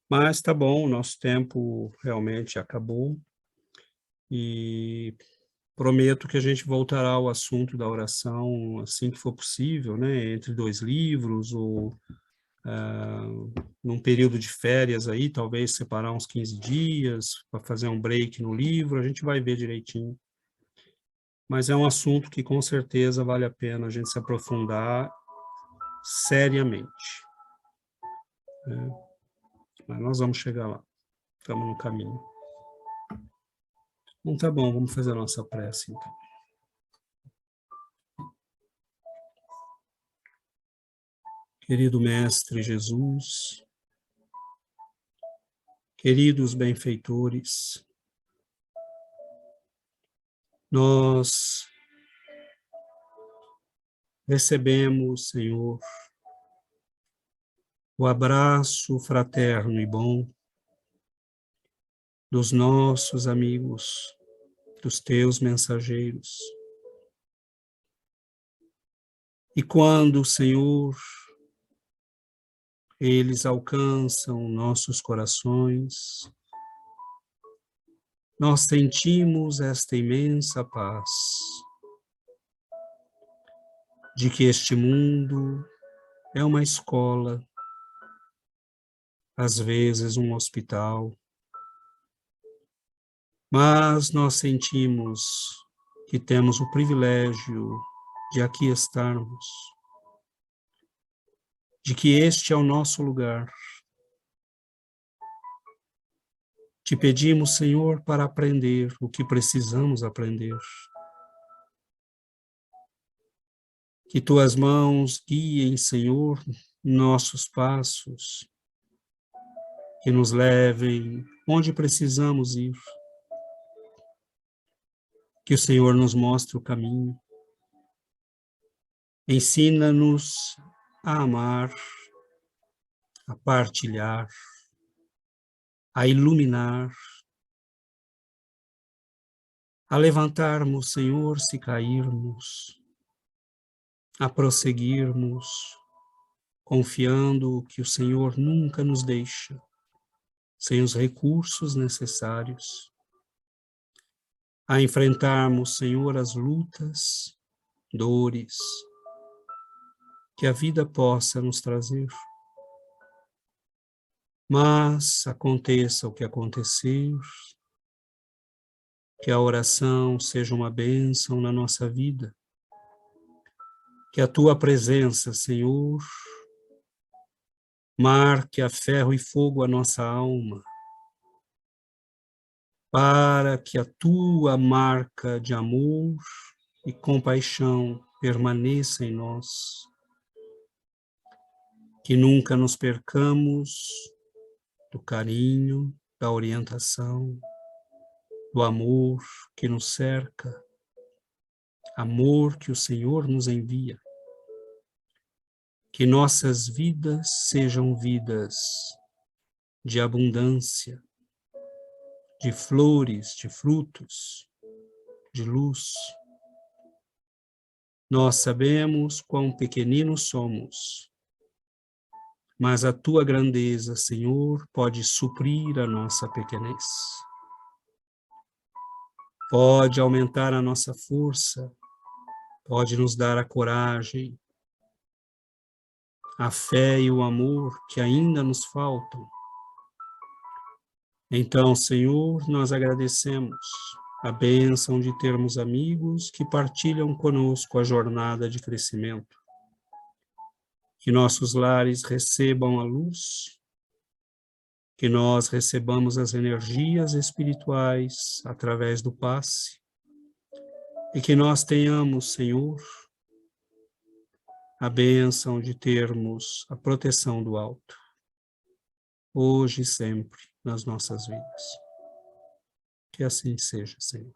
Speaker 2: Mas tá bom, o nosso tempo realmente acabou, e prometo que a gente voltará ao assunto da oração assim que for possível, né? Entre 2 livros, ou num período de férias aí, talvez separar uns 15 dias para fazer um break no livro, a gente vai ver direitinho. Mas é um assunto que com certeza vale a pena a gente se aprofundar seriamente. Mas nós vamos chegar lá, estamos no caminho. Então tá bom, vamos fazer a nossa prece então. Querido Mestre Jesus, queridos benfeitores, nós recebemos, Senhor, o abraço fraterno e bom dos nossos amigos, dos teus mensageiros. E quando, Senhor, eles alcançam nossos corações, nós sentimos esta imensa paz de que este mundo é uma escola, às vezes um hospital, mas nós sentimos que temos o privilégio de aqui estarmos, de que este é o nosso lugar. Te pedimos, Senhor, para aprender o que precisamos aprender. Que tuas mãos guiem, Senhor, nossos passos, que nos levem onde precisamos ir. Que o Senhor nos mostre o caminho. Ensina-nos a amar, a partilhar, a iluminar, a levantarmos, Senhor, se cairmos, a prosseguirmos, confiando que o Senhor nunca nos deixa sem os recursos necessários, a enfrentarmos, Senhor, as lutas, dores, que a vida possa nos trazer. Mas aconteça o que acontecer, que a oração seja uma bênção na nossa vida, que a tua presença, Senhor, marque a ferro e fogo a nossa alma, para que a tua marca de amor e compaixão permaneça em nós, que nunca nos percamos do carinho, da orientação, do amor que nos cerca, amor que o Senhor nos envia. Que nossas vidas sejam vidas de abundância, de flores, de frutos, de luz. Nós sabemos quão pequeninos somos, mas a tua grandeza, Senhor, pode suprir a nossa pequenez. Pode aumentar a nossa força, pode nos dar a coragem, a fé e o amor que ainda nos faltam. Então, Senhor, nós agradecemos a bênção de termos amigos que partilham conosco a jornada de crescimento. Que nossos lares recebam a luz, que nós recebamos as energias espirituais através do passe, e que nós tenhamos, Senhor, a bênção de termos a proteção do alto, hoje e sempre nas nossas vidas. Que assim seja, Senhor.